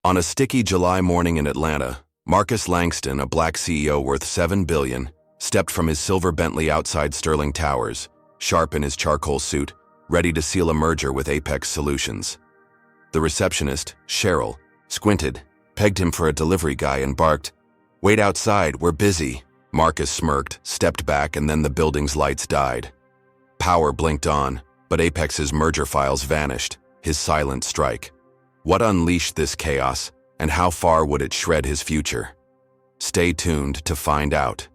On a sticky July morning in Atlanta, Marcus Langston, a black CEO worth $7 billion, stepped from his silver Bentley outside Sterling Towers, sharp in his charcoal suit, ready to seal a merger with Apex Solutions. The receptionist, Cheryl, squinted, pegged him for a delivery guy and barked, "Wait outside, we're busy." Marcus smirked, stepped back, and then the building's lights died. Power blinked on, but Apex's merger files vanished, his silent strike. What unleashed this chaos, and how far would it shred his future? Stay tuned to find out.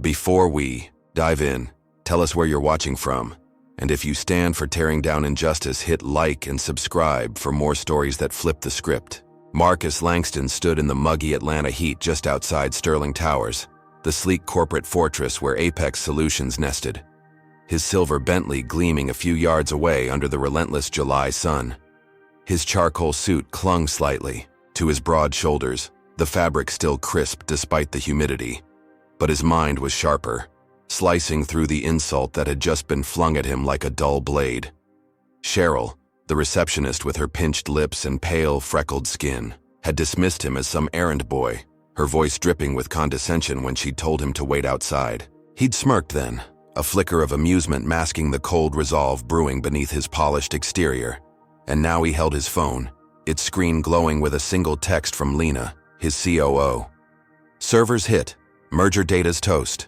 Before we dive in, tell us where you're watching from, and if you stand for tearing down injustice, hit like and subscribe for more stories that flip the script. Marcus Langston stood in the muggy Atlanta heat just outside Sterling Towers, the sleek corporate fortress where Apex Solutions nested. His silver Bentley gleaming a few yards away under the relentless July sun. His charcoal suit clung slightly to his broad shoulders, the fabric still crisp despite the humidity. But his mind was sharper, slicing through the insult that had just been flung at him like a dull blade. Cheryl, the receptionist with her pinched lips and pale, freckled skin, had dismissed him as some errand boy, her voice dripping with condescension when she'd told him to wait outside. He'd smirked then, a flicker of amusement masking the cold resolve brewing beneath his polished exterior. And now he held his phone, its screen glowing with a single text from Lena, his COO. Servers hit. Merger data's toast.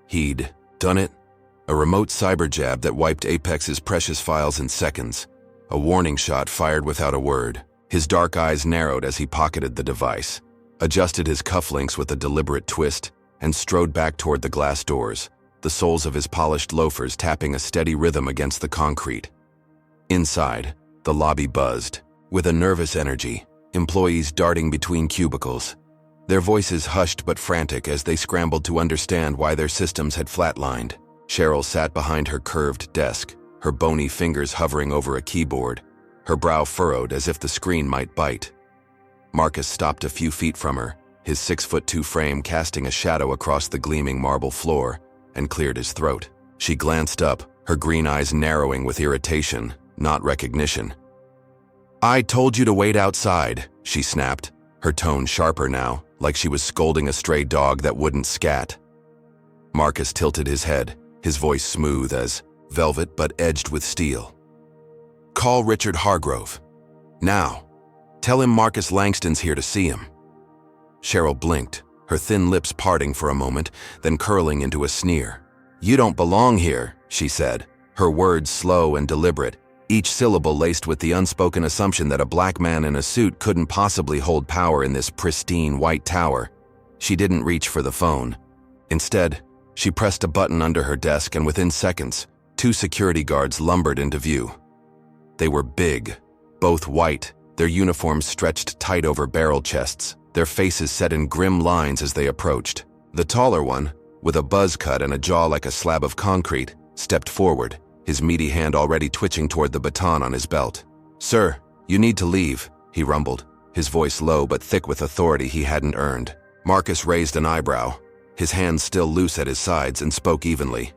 He'd done it. A remote cyber jab that wiped Apex's precious files in seconds. A warning shot fired without a word. His dark eyes narrowed as he pocketed the device, adjusted his cufflinks with a deliberate twist, and strode back toward the glass doors, the soles of his polished loafers tapping a steady rhythm against the concrete. Inside, the lobby buzzed, with a nervous energy, employees darting between cubicles, their voices hushed but frantic as they scrambled to understand why their systems had flatlined. Cheryl sat behind her curved desk, her bony fingers hovering over a keyboard, her brow furrowed as if the screen might bite. Marcus stopped a few feet from her, his 6'2" frame casting a shadow across the gleaming marble floor, and cleared his throat. She glanced up, her green eyes narrowing with irritation, not recognition. "I told you to wait outside," she snapped, her tone sharper now, like she was scolding a stray dog that wouldn't scat. Marcus tilted his head, his voice smooth as velvet but edged with steel. "Call Richard Hargrove. Now. Tell him Marcus Langston's here to see him." Cheryl blinked, her thin lips parting for a moment, then curling into a sneer. "You don't belong here," she said, her words slow and deliberate, each syllable laced with the unspoken assumption that a black man in a suit couldn't possibly hold power in this pristine white tower. She didn't reach for the phone. Instead, she pressed a button under her desk, and within seconds, 2 security guards lumbered into view. They were big, both white, their uniforms stretched tight over barrel chests, their faces set in grim lines as they approached. The taller one, with a buzz cut and a jaw like a slab of concrete, stepped forward, his meaty hand already twitching toward the baton on his belt. "Sir, you need to leave," he rumbled, his voice low but thick with authority he hadn't earned. Marcus raised an eyebrow, his hands still loose at his sides, and spoke evenly.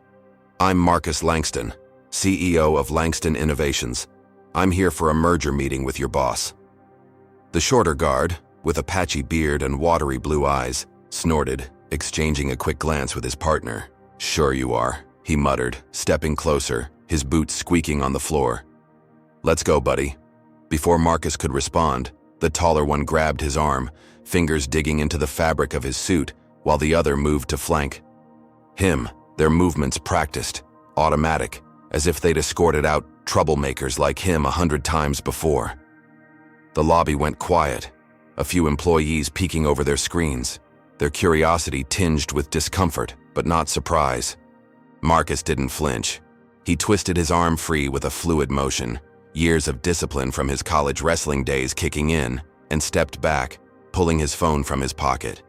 "I'm Marcus Langston, CEO of Langston Innovations. I'm here for a merger meeting with your boss." The shorter guard, with a patchy beard and watery blue eyes, snorted, exchanging a quick glance with his partner. "Sure you are," he muttered, stepping closer, his boots squeaking on the floor. "Let's go, buddy." Before Marcus could respond, the taller one grabbed his arm, fingers digging into the fabric of his suit, while the other moved to flank him, their movements practiced, automatic, as if they'd escorted out troublemakers like him 100 times before. The lobby went quiet, a few employees peeking over their screens, their curiosity tinged with discomfort, but not surprise. Marcus didn't flinch. He twisted his arm free with a fluid motion, years of discipline from his college wrestling days kicking in, and stepped back, pulling his phone from his pocket.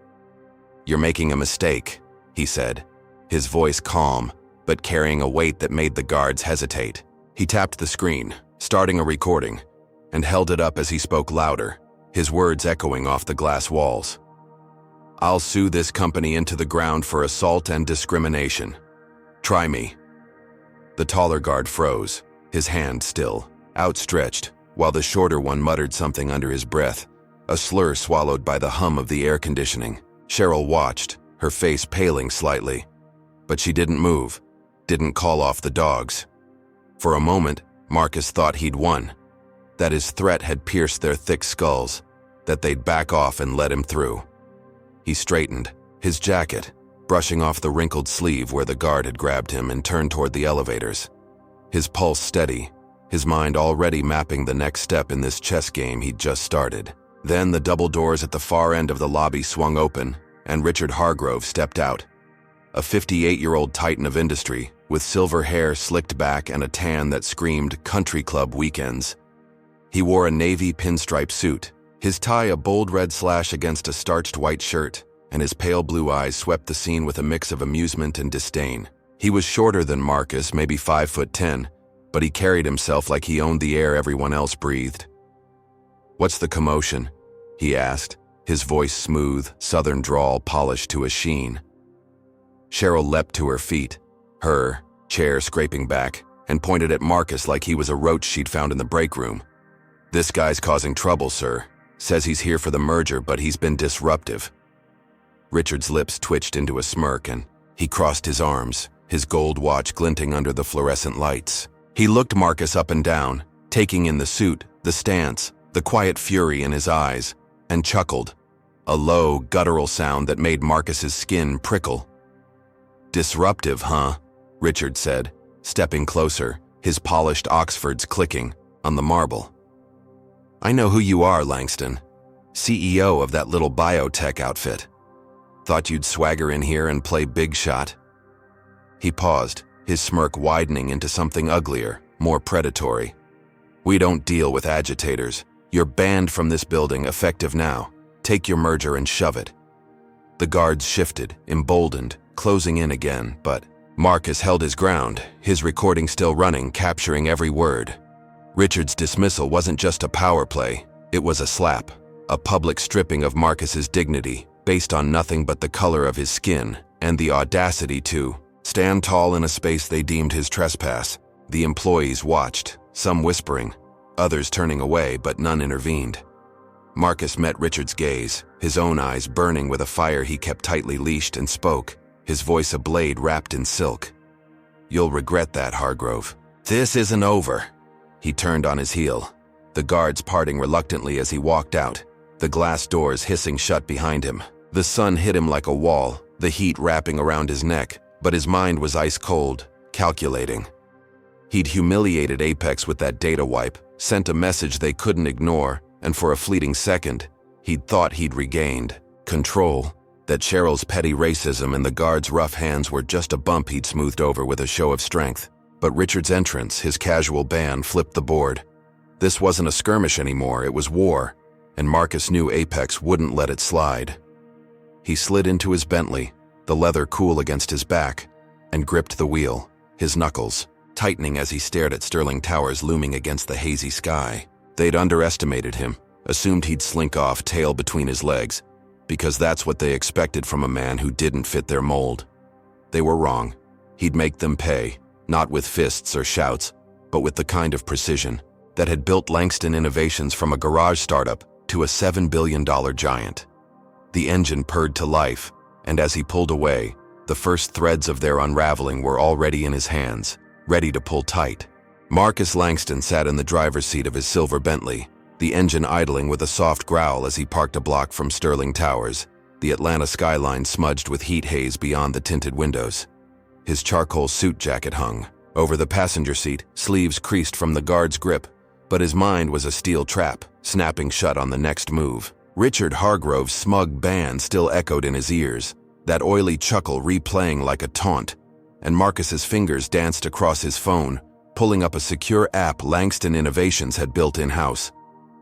"You're making a mistake," he said, his voice calm, but carrying a weight that made the guards hesitate. He tapped the screen, starting a recording, and held it up as he spoke louder, his words echoing off the glass walls. "I'll sue this company into the ground for assault and discrimination. Try me." The taller guard froze, his hand still outstretched, while the shorter one muttered something under his breath, a slur swallowed by the hum of the air conditioning. Cheryl watched, her face paling slightly. But she didn't move, didn't call off the dogs. For a moment, Marcus thought he'd won, that his threat had pierced their thick skulls, that they'd back off and let him through. He straightened, his jacket, brushing off the wrinkled sleeve where the guard had grabbed him, and turned toward the elevators. His pulse steady, his mind already mapping the next step in this chess game he'd just started. Then the double doors at the far end of the lobby swung open, and Richard Hargrove stepped out. A 58-year-old titan of industry, with silver hair slicked back and a tan that screamed country club weekends. He wore a navy pinstripe suit, his tie a bold red slash against a starched white shirt, and his pale blue eyes swept the scene with a mix of amusement and disdain. He was shorter than Marcus, maybe 5'10", but he carried himself like he owned the air everyone else breathed. "What's the commotion?" he asked, his voice smooth, southern drawl polished to a sheen. Cheryl leapt to her feet, her chair scraping back, and pointed at Marcus like he was a roach she'd found in the break room. "This guy's causing trouble, sir. Says he's here for the merger, but he's been disruptive." Richard's lips twitched into a smirk, and he crossed his arms, his gold watch glinting under the fluorescent lights. He looked Marcus up and down, taking in the suit, the stance, the quiet fury in his eyes, and chuckled, a low, guttural sound that made Marcus's skin prickle. "Disruptive, huh?" Richard said, stepping closer, his polished Oxfords clicking on the marble. "I know who you are, Langston. CEO of that little biotech outfit. Thought you'd swagger in here and play big shot?" He paused, his smirk widening into something uglier, more predatory. "We don't deal with agitators. You're banned from this building effective now. Take your merger and shove it." The guards shifted, emboldened, closing in again, but Marcus held his ground, his recording still running, capturing every word. Richard's dismissal wasn't just a power play, it was a slap, a public stripping of Marcus's dignity, based on nothing but the color of his skin, and the audacity to stand tall in a space they deemed his trespass. The employees watched, some whispering, others turning away, but none intervened. Marcus met Richard's gaze, his own eyes burning with a fire he kept tightly leashed, and spoke, his voice a blade wrapped in silk. "You'll regret that, Hargrove. This isn't over." He turned on his heel, the guards parting reluctantly as he walked out, the glass doors hissing shut behind him. The sun hit him like a wall, the heat wrapping around his neck, but his mind was ice cold, calculating. He'd humiliated Apex with that data wipe, sent a message they couldn't ignore, and for a fleeting second, he'd thought he'd regained control, that Cheryl's petty racism and the guards' rough hands were just a bump he'd smoothed over with a show of strength. But Richard's entrance, his casual ban, flipped the board. This wasn't a skirmish anymore, it was war, and Marcus knew Apex wouldn't let it slide. He slid into his Bentley, the leather cool against his back, and gripped the wheel, his knuckles tightening as he stared at Sterling Towers looming against the hazy sky. They'd underestimated him, assumed he'd slink off, tail between his legs, because that's what they expected from a man who didn't fit their mold. They were wrong. He'd make them pay, not with fists or shouts, but with the kind of precision that had built Langston Innovations from a garage startup to a $7 billion giant. The engine purred to life, and as he pulled away, the first threads of their unraveling were already in his hands, ready to pull tight. Marcus Langston sat in the driver's seat of his silver Bentley, the engine idling with a soft growl as he parked a block from Sterling Towers, the Atlanta skyline smudged with heat haze beyond the tinted windows. His charcoal suit jacket hung over the passenger seat, sleeves creased from the guard's grip, but his mind was a steel trap, snapping shut on the next move. Richard Hargrove's smug ban still echoed in his ears, that oily chuckle replaying like a taunt, and Marcus's fingers danced across his phone, pulling up a secure app Langston Innovations had built in-house.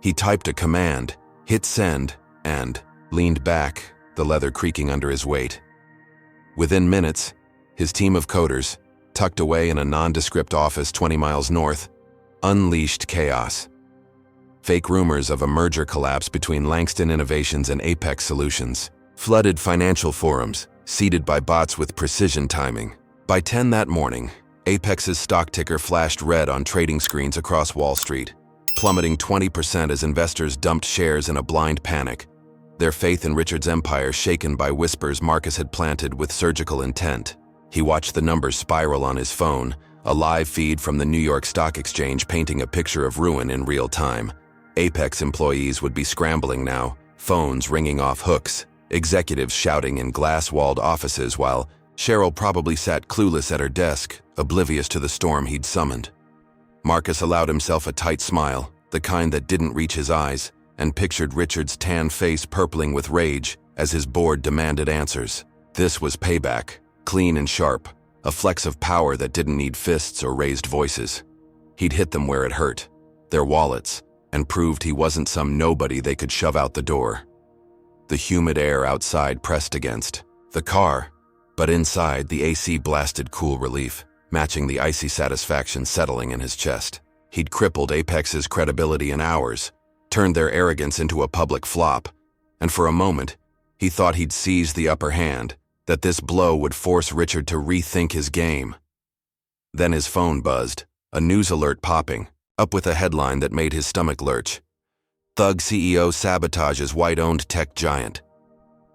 He typed a command, hit send, and leaned back, the leather creaking under his weight. Within minutes, his team of coders, tucked away in a nondescript office 20 miles north, unleashed chaos. Fake rumors of a merger collapse between Langston Innovations and Apex Solutions flooded financial forums, seeded by bots with precision timing. By 10 that morning, Apex's stock ticker flashed red on trading screens across Wall Street. plummeting 20% as investors dumped shares in a blind panic, their faith in Richard's empire shaken by whispers Marcus had planted with surgical intent. He watched the numbers spiral on his phone, a live feed from the New York Stock Exchange painting a picture of ruin in real time. Apex employees would be scrambling now, phones ringing off hooks, executives shouting in glass-walled offices while Cheryl probably sat clueless at her desk, oblivious to the storm he'd summoned. Marcus allowed himself a tight smile, the kind that didn't reach his eyes, and pictured Richard's tan face purpling with rage as his board demanded answers. This was payback, clean and sharp, a flex of power that didn't need fists or raised voices. He'd hit them where it hurt, their wallets, and proved he wasn't some nobody they could shove out the door. The humid air outside pressed against the car, but inside the AC blasted cool relief, matching the icy satisfaction settling in his chest. He'd crippled Apex's credibility in hours, turned their arrogance into a public flop, and for a moment, he thought he'd seized the upper hand, that this blow would force Richard to rethink his game. Then his phone buzzed, a news alert popping, up with a headline that made his stomach lurch. Thug CEO sabotages white-owned tech giant.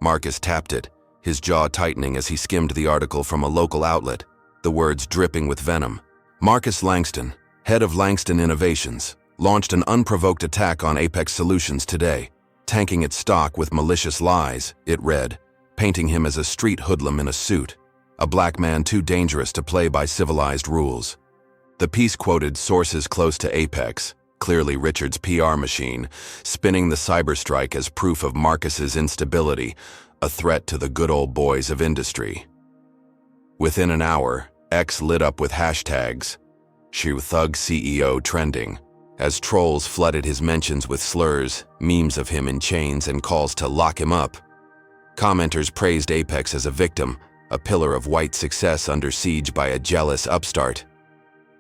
Marcus tapped it, his jaw tightening as he skimmed the article from a local outlet, the words dripping with venom. Marcus Langston, head of Langston Innovations, launched an unprovoked attack on Apex Solutions today, tanking its stock with malicious lies, it read, painting him as a street hoodlum in a suit, a black man too dangerous to play by civilized rules. The piece quoted sources close to Apex, clearly Richard's PR machine, spinning the cyberstrike as proof of Marcus's instability, a threat to the good old boys of industry. Within an hour, X lit up with hashtags, Shoe Thug CEO trending, as trolls flooded his mentions with slurs, memes of him in chains, and calls to lock him up. Commenters praised Apex as a victim, a pillar of white success under siege by a jealous upstart.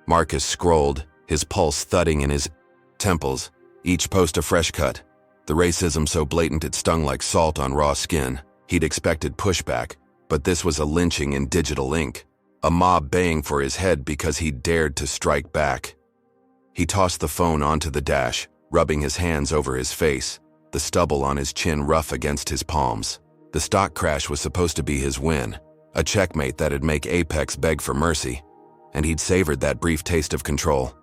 Marcus scrolled, his pulse thudding in his temples, each post a fresh cut, the racism so blatant it stung like salt on raw skin. He'd expected pushback, but this was a lynching in digital ink, a mob baying for his head because he dared to strike back. He tossed the phone onto the dash, rubbing his hands over his face, the stubble on his chin rough against his palms. The stock crash was supposed to be his win, a checkmate that'd make Apex beg for mercy, and he'd savored that brief taste of control,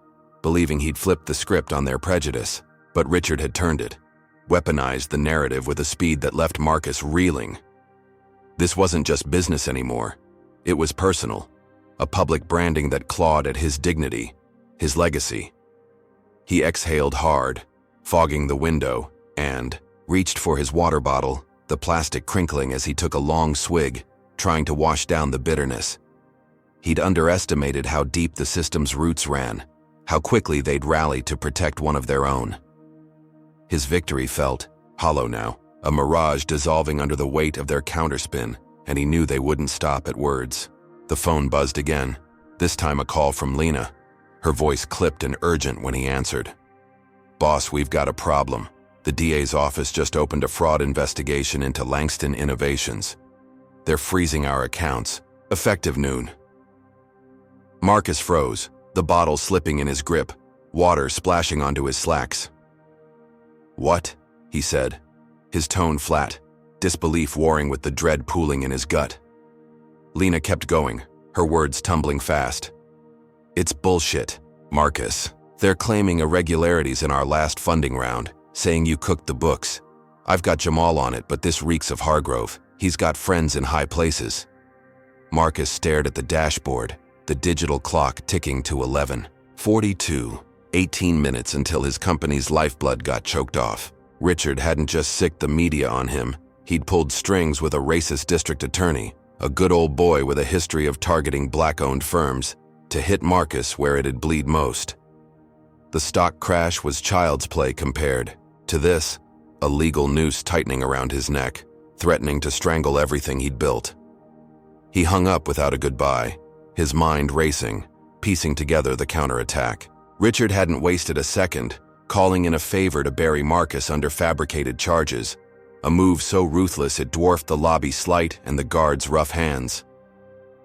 believing he'd flipped the script on their prejudice. But Richard had turned it, weaponized the narrative with a speed that left Marcus reeling. This wasn't just business anymore. It was personal, a public branding that clawed at his dignity, his legacy. He exhaled hard, fogging the window, and reached for his water bottle, the plastic crinkling as he took a long swig, trying to wash down the bitterness. He'd underestimated how deep the system's roots ran, how quickly they'd rally to protect one of their own. His victory felt hollow now, a mirage dissolving under the weight of their counterspin, and he knew they wouldn't stop at words. The phone buzzed again, this time a call from Lena. Her voice clipped and urgent when he answered. "Boss, we've got a problem. The DA's office just opened a fraud investigation into Langston Innovations. They're freezing our accounts, effective noon." Marcus froze, the bottle slipping in his grip, water splashing onto his slacks. "What?" he said, his tone flat, disbelief warring with the dread pooling in his gut. Lena kept going, her words tumbling fast. "It's bullshit, Marcus. They're claiming irregularities in our last funding round, saying you cooked the books. I've got Jamal on it, but this reeks of Hargrove. He's got friends in high places." Marcus stared at the dashboard, the digital clock ticking to 11:42, 18 minutes until his company's lifeblood got choked off. Richard hadn't just sicked the media on him, he'd pulled strings with a racist district attorney, a good old boy with a history of targeting black-owned firms, to hit Marcus where it'd bleed most. The stock crash was child's play compared to this, a legal noose tightening around his neck, threatening to strangle everything he'd built. He hung up without a goodbye, his mind racing, piecing together the counterattack. Richard hadn't wasted a second, calling in a favor to bury Marcus under fabricated charges, a move so ruthless it dwarfed the lobby slight and the guards' rough hands.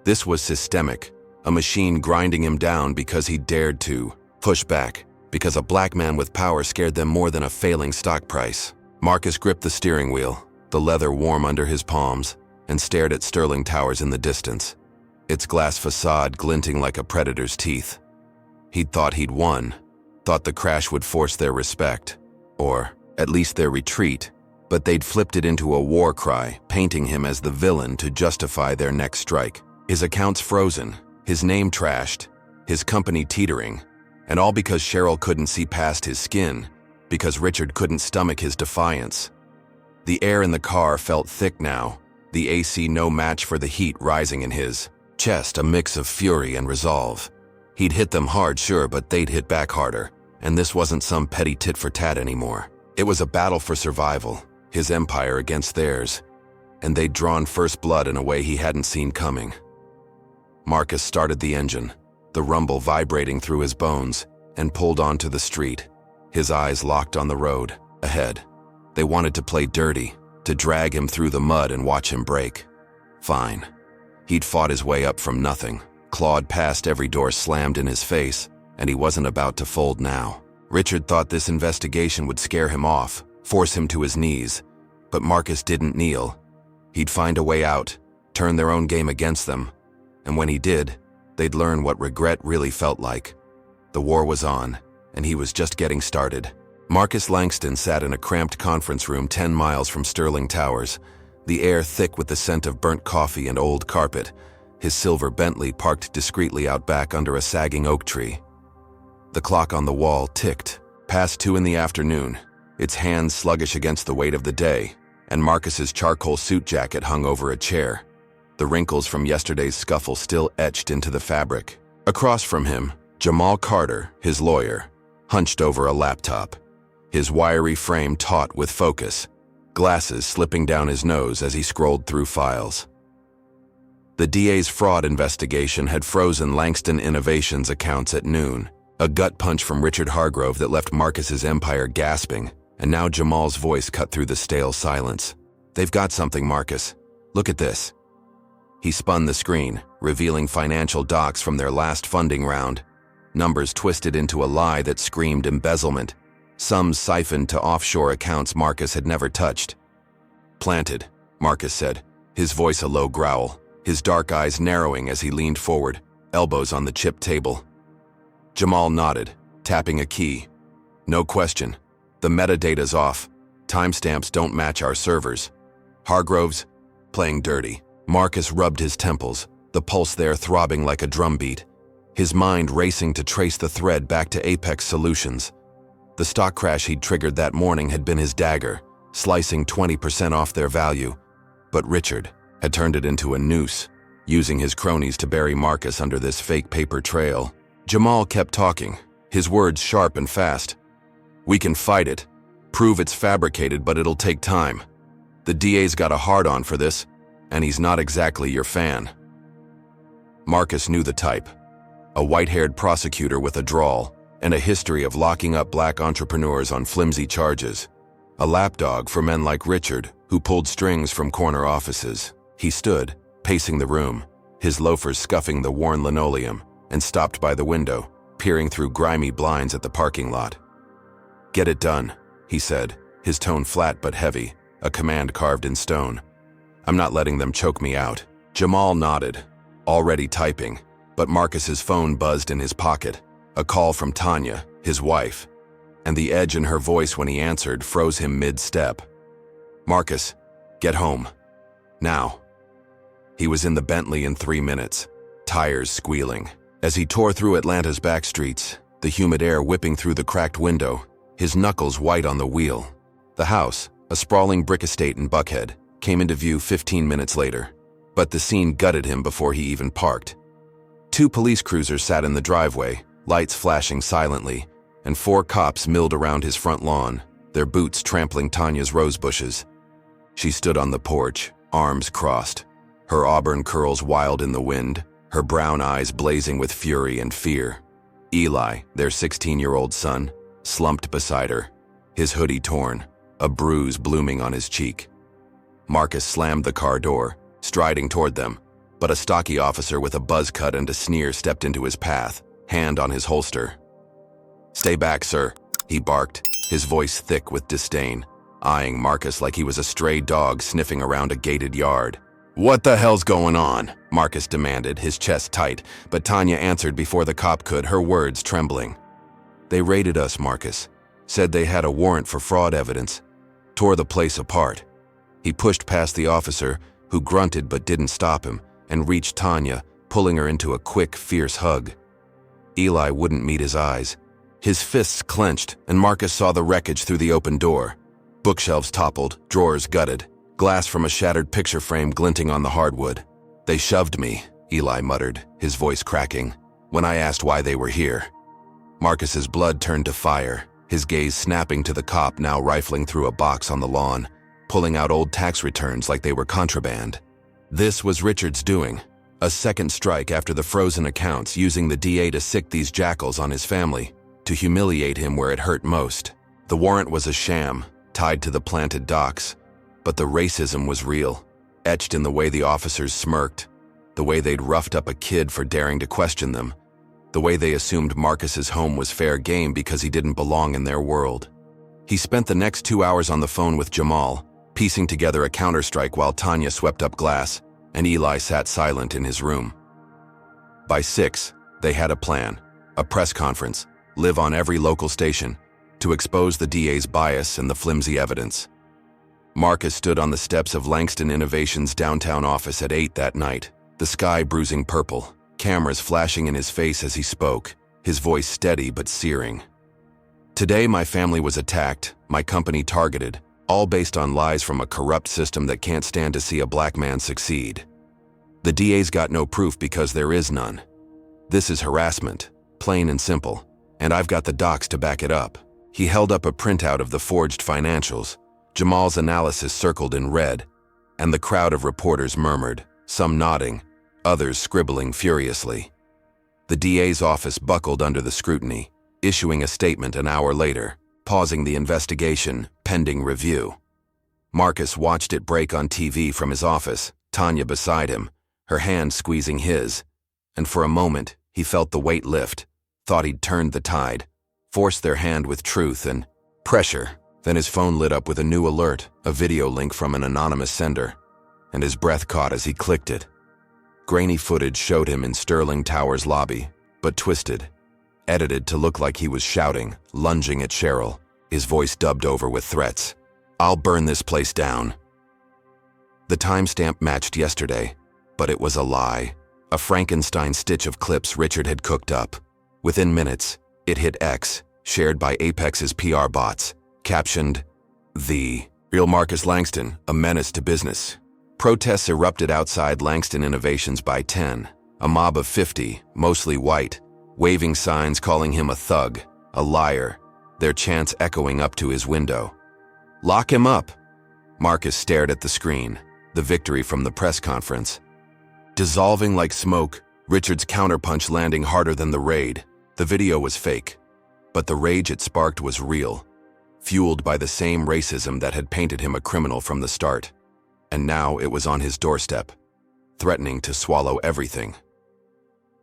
This was systemic, a machine grinding him down because he dared to push back, because a black man with power scared them more than a failing stock price. Marcus gripped the steering wheel, the leather warm under his palms, and stared at Sterling Towers in the distance, its glass facade glinting like a predator's teeth. He'd thought he'd won, thought the crash would force their respect, or at least their retreat, but they'd flipped it into a war cry, painting him as the villain to justify their next strike. His accounts frozen, his name trashed, his company teetering, and all because Cheryl couldn't see past his skin, because Richard couldn't stomach his defiance. The air in the car felt thick now, the AC no match for the heat rising in his chest, a mix of fury and resolve. He'd hit them hard, sure, but they'd hit back harder, and this wasn't some petty tit-for-tat anymore. It was a battle for survival, his empire against theirs, and they'd drawn first blood in a way he hadn't seen coming. Marcus started the engine, the rumble vibrating through his bones, and pulled onto the street, his eyes locked on the road ahead. They wanted to play dirty, to drag him through the mud and watch him break. Fine. He'd fought his way up from nothing, clawed past every door slammed in his face, and he wasn't about to fold now. Richard thought this investigation would scare him off, force him to his knees, but Marcus didn't kneel. He'd find a way out, turn their own game against them, and when he did, they'd learn what regret really felt like. The war was on, and he was just getting started. Marcus Langston sat in a cramped conference room 10 miles from Sterling Towers, the air thick with the scent of burnt coffee and old carpet, his silver Bentley parked discreetly out back under a sagging oak tree. The clock on the wall ticked, past 2 in the afternoon, its hands sluggish against the weight of the day, and Marcus's charcoal suit jacket hung over a chair, the wrinkles from yesterday's scuffle still etched into the fabric. Across from him, Jamal Carter, his lawyer, hunched over a laptop, his wiry frame taut with focus, glasses slipping down his nose as he scrolled through files. The DA's fraud investigation had frozen Langston Innovations' accounts at noon, a gut punch from Richard Hargrove that left Marcus's empire gasping, and now Jamal's voice cut through the stale silence. "They've got something, Marcus. Look at this." He spun the screen, revealing financial docs from their last funding round, numbers twisted into a lie that screamed embezzlement, sums siphoned to offshore accounts Marcus had never touched. "Planted," Marcus said, his voice a low growl, his dark eyes narrowing as he leaned forward, elbows on the chipped table. Jamal nodded, tapping a key. "No question. The metadata's off. Timestamps don't match our servers. Hargrove's playing dirty." Marcus rubbed his temples, the pulse there throbbing like a drumbeat, his mind racing to trace the thread back to Apex Solutions. The stock crash he'd triggered that morning had been his dagger, slicing 20% off their value. But Richard had turned it into a noose, using his cronies to bury Marcus under this fake paper trail. Jamal kept talking, his words sharp and fast. "We can fight it. Prove it's fabricated, but it'll take time. The DA's got a hard-on for this, and he's not exactly your fan." Marcus knew the type. A white-haired prosecutor with a drawl, and a history of locking up black entrepreneurs on flimsy charges. A lapdog for men like Richard, who pulled strings from corner offices. He stood, pacing the room, his loafers scuffing the worn linoleum, and stopped by the window, peering through grimy blinds at the parking lot. "Get it done," he said, his tone flat but heavy, a command carved in stone. "I'm not letting them choke me out." Jamal nodded, already typing, but Marcus's phone buzzed in his pocket, a call from Tanya, his wife, and the edge in her voice when he answered froze him mid-step. "Marcus, get home. Now." He was in the Bentley in 3 minutes, tires squealing. As he tore through Atlanta's back streets, the humid air whipping through the cracked window, his knuckles white on the wheel. The house, a sprawling brick estate in Buckhead, came into view 15 minutes later, but the scene gutted him before he even parked. 2 police cruisers sat in the driveway, lights flashing silently, and 4 cops milled around his front lawn, their boots trampling Tanya's rose bushes. She stood on the porch, arms crossed, her auburn curls wild in the wind, her brown eyes blazing with fury and fear. Eli, their 16-year-old son, slumped beside her, his hoodie torn, a bruise blooming on his cheek. Marcus slammed the car door, striding toward them, but a stocky officer with a buzz cut and a sneer stepped into his path, hand on his holster. "Stay back, sir," he barked, his voice thick with disdain, eyeing Marcus like he was a stray dog sniffing around a gated yard. "What the hell's going on?" Marcus demanded, his chest tight, but Tanya answered before the cop could, her words trembling. "They raided us, Marcus. Said they had a warrant for fraud evidence. Tore the place apart." He pushed past the officer, who grunted but didn't stop him, and reached Tanya, pulling her into a quick, fierce hug. Eli wouldn't meet his eyes. His fists clenched, and Marcus saw the wreckage through the open door. Bookshelves toppled, drawers gutted, glass from a shattered picture frame glinting on the hardwood. "They shoved me," Eli muttered, his voice cracking, "when I asked why they were here." Marcus's blood turned to fire, his gaze snapping to the cop now rifling through a box on the lawn, pulling out old tax returns like they were contraband. This was Richard's doing, a second strike after the frozen accounts, using the DA to sick these jackals on his family, to humiliate him where it hurt most. The warrant was a sham, tied to the planted docs, but the racism was real, etched in the way the officers smirked, the way they'd roughed up a kid for daring to question them, the way they assumed Marcus's home was fair game because he didn't belong in their world. He spent the next 2 hours on the phone with Jamal, piecing together a counterstrike while Tanya swept up glass, and Eli sat silent in his room. By 6, they had a plan, a press conference, live on every local station, to expose the DA's bias and the flimsy evidence. Marcus stood on the steps of Langston Innovations' downtown office at 8 that night, the sky bruising purple, cameras flashing in his face as he spoke, his voice steady but searing. "Today my family was attacked, my company targeted, all based on lies from a corrupt system that can't stand to see a black man succeed. The DA's got no proof because there is none. This is harassment, plain and simple, and I've got the docs to back it up." He held up a printout of the forged financials, Jamal's analysis circled in red, and the crowd of reporters murmured, some nodding, others scribbling furiously. The DA's office buckled under the scrutiny, issuing a statement an hour later, pausing the investigation, pending review. Marcus watched it break on TV from his office, Tanya beside him, her hand squeezing his, and for a moment he felt the weight lift, thought he'd turned the tide, forced their hand with truth and pressure. Then his phone lit up with a new alert, a video link from an anonymous sender, and his breath caught as he clicked it. Grainy footage showed him in Sterling Tower's lobby, but twisted, edited to look like he was shouting, lunging at Cheryl, his voice dubbed over with threats. "I'll burn this place down." The timestamp matched yesterday, but it was a lie, a Frankenstein stitch of clips Richard had cooked up. Within minutes, it hit X, shared by Apex's PR bots, captioned, "The real Marcus Langston, a menace to business." Protests erupted outside Langston Innovations by 10, a mob of 50, mostly white, waving signs calling him a thug, a liar, their chants echoing up to his window. "Lock him up!" Marcus stared at the screen, the victory from the press conference. Dissolving like smoke, Richard's counterpunch landing harder than the raid. The video was fake, but the rage it sparked was real, fueled by the same racism that had painted him a criminal from the start. And now it was on his doorstep, threatening to swallow everything.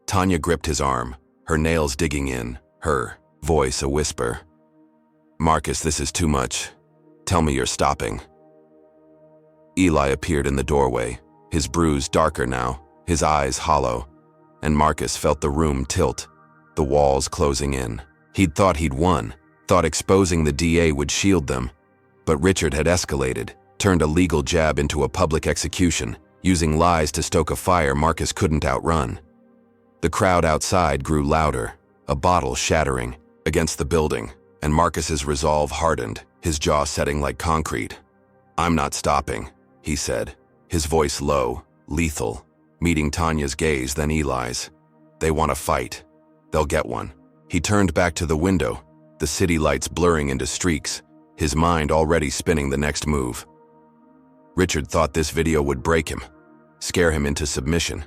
Tanya gripped his arm, her nails digging in, her voice a whisper. "Marcus, this is too much. Tell me you're stopping." Eli appeared in the doorway, his bruise darker now, his eyes hollow, and Marcus felt the room tilt, the walls closing in. He'd thought he'd won, thought exposing the DA would shield them, but Richard had escalated, turned a legal jab into a public execution, using lies to stoke a fire Marcus couldn't outrun. The crowd outside grew louder, a bottle shattering against the building, and Marcus's resolve hardened, his jaw setting like concrete. "I'm not stopping," he said, his voice low, lethal, meeting Tanya's gaze, then Eli's. "They want a fight. They'll get one." He turned back to the window, the city lights blurring into streaks, his mind already spinning the next move. Richard thought this video would break him, scare him into submission,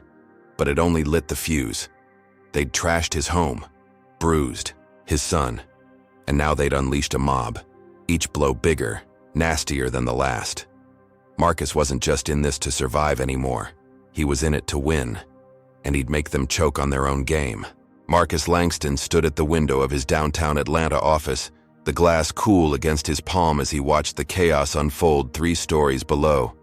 but it only lit the fuse. They'd trashed his home, bruised his son, and now they'd unleashed a mob, each blow bigger, nastier than the last. Marcus wasn't just in this to survive anymore. He was in it to win, and he'd make them choke on their own game. Marcus Langston stood at the window of his downtown Atlanta office, the glass cool against his palm as he watched the chaos unfold 3 stories below.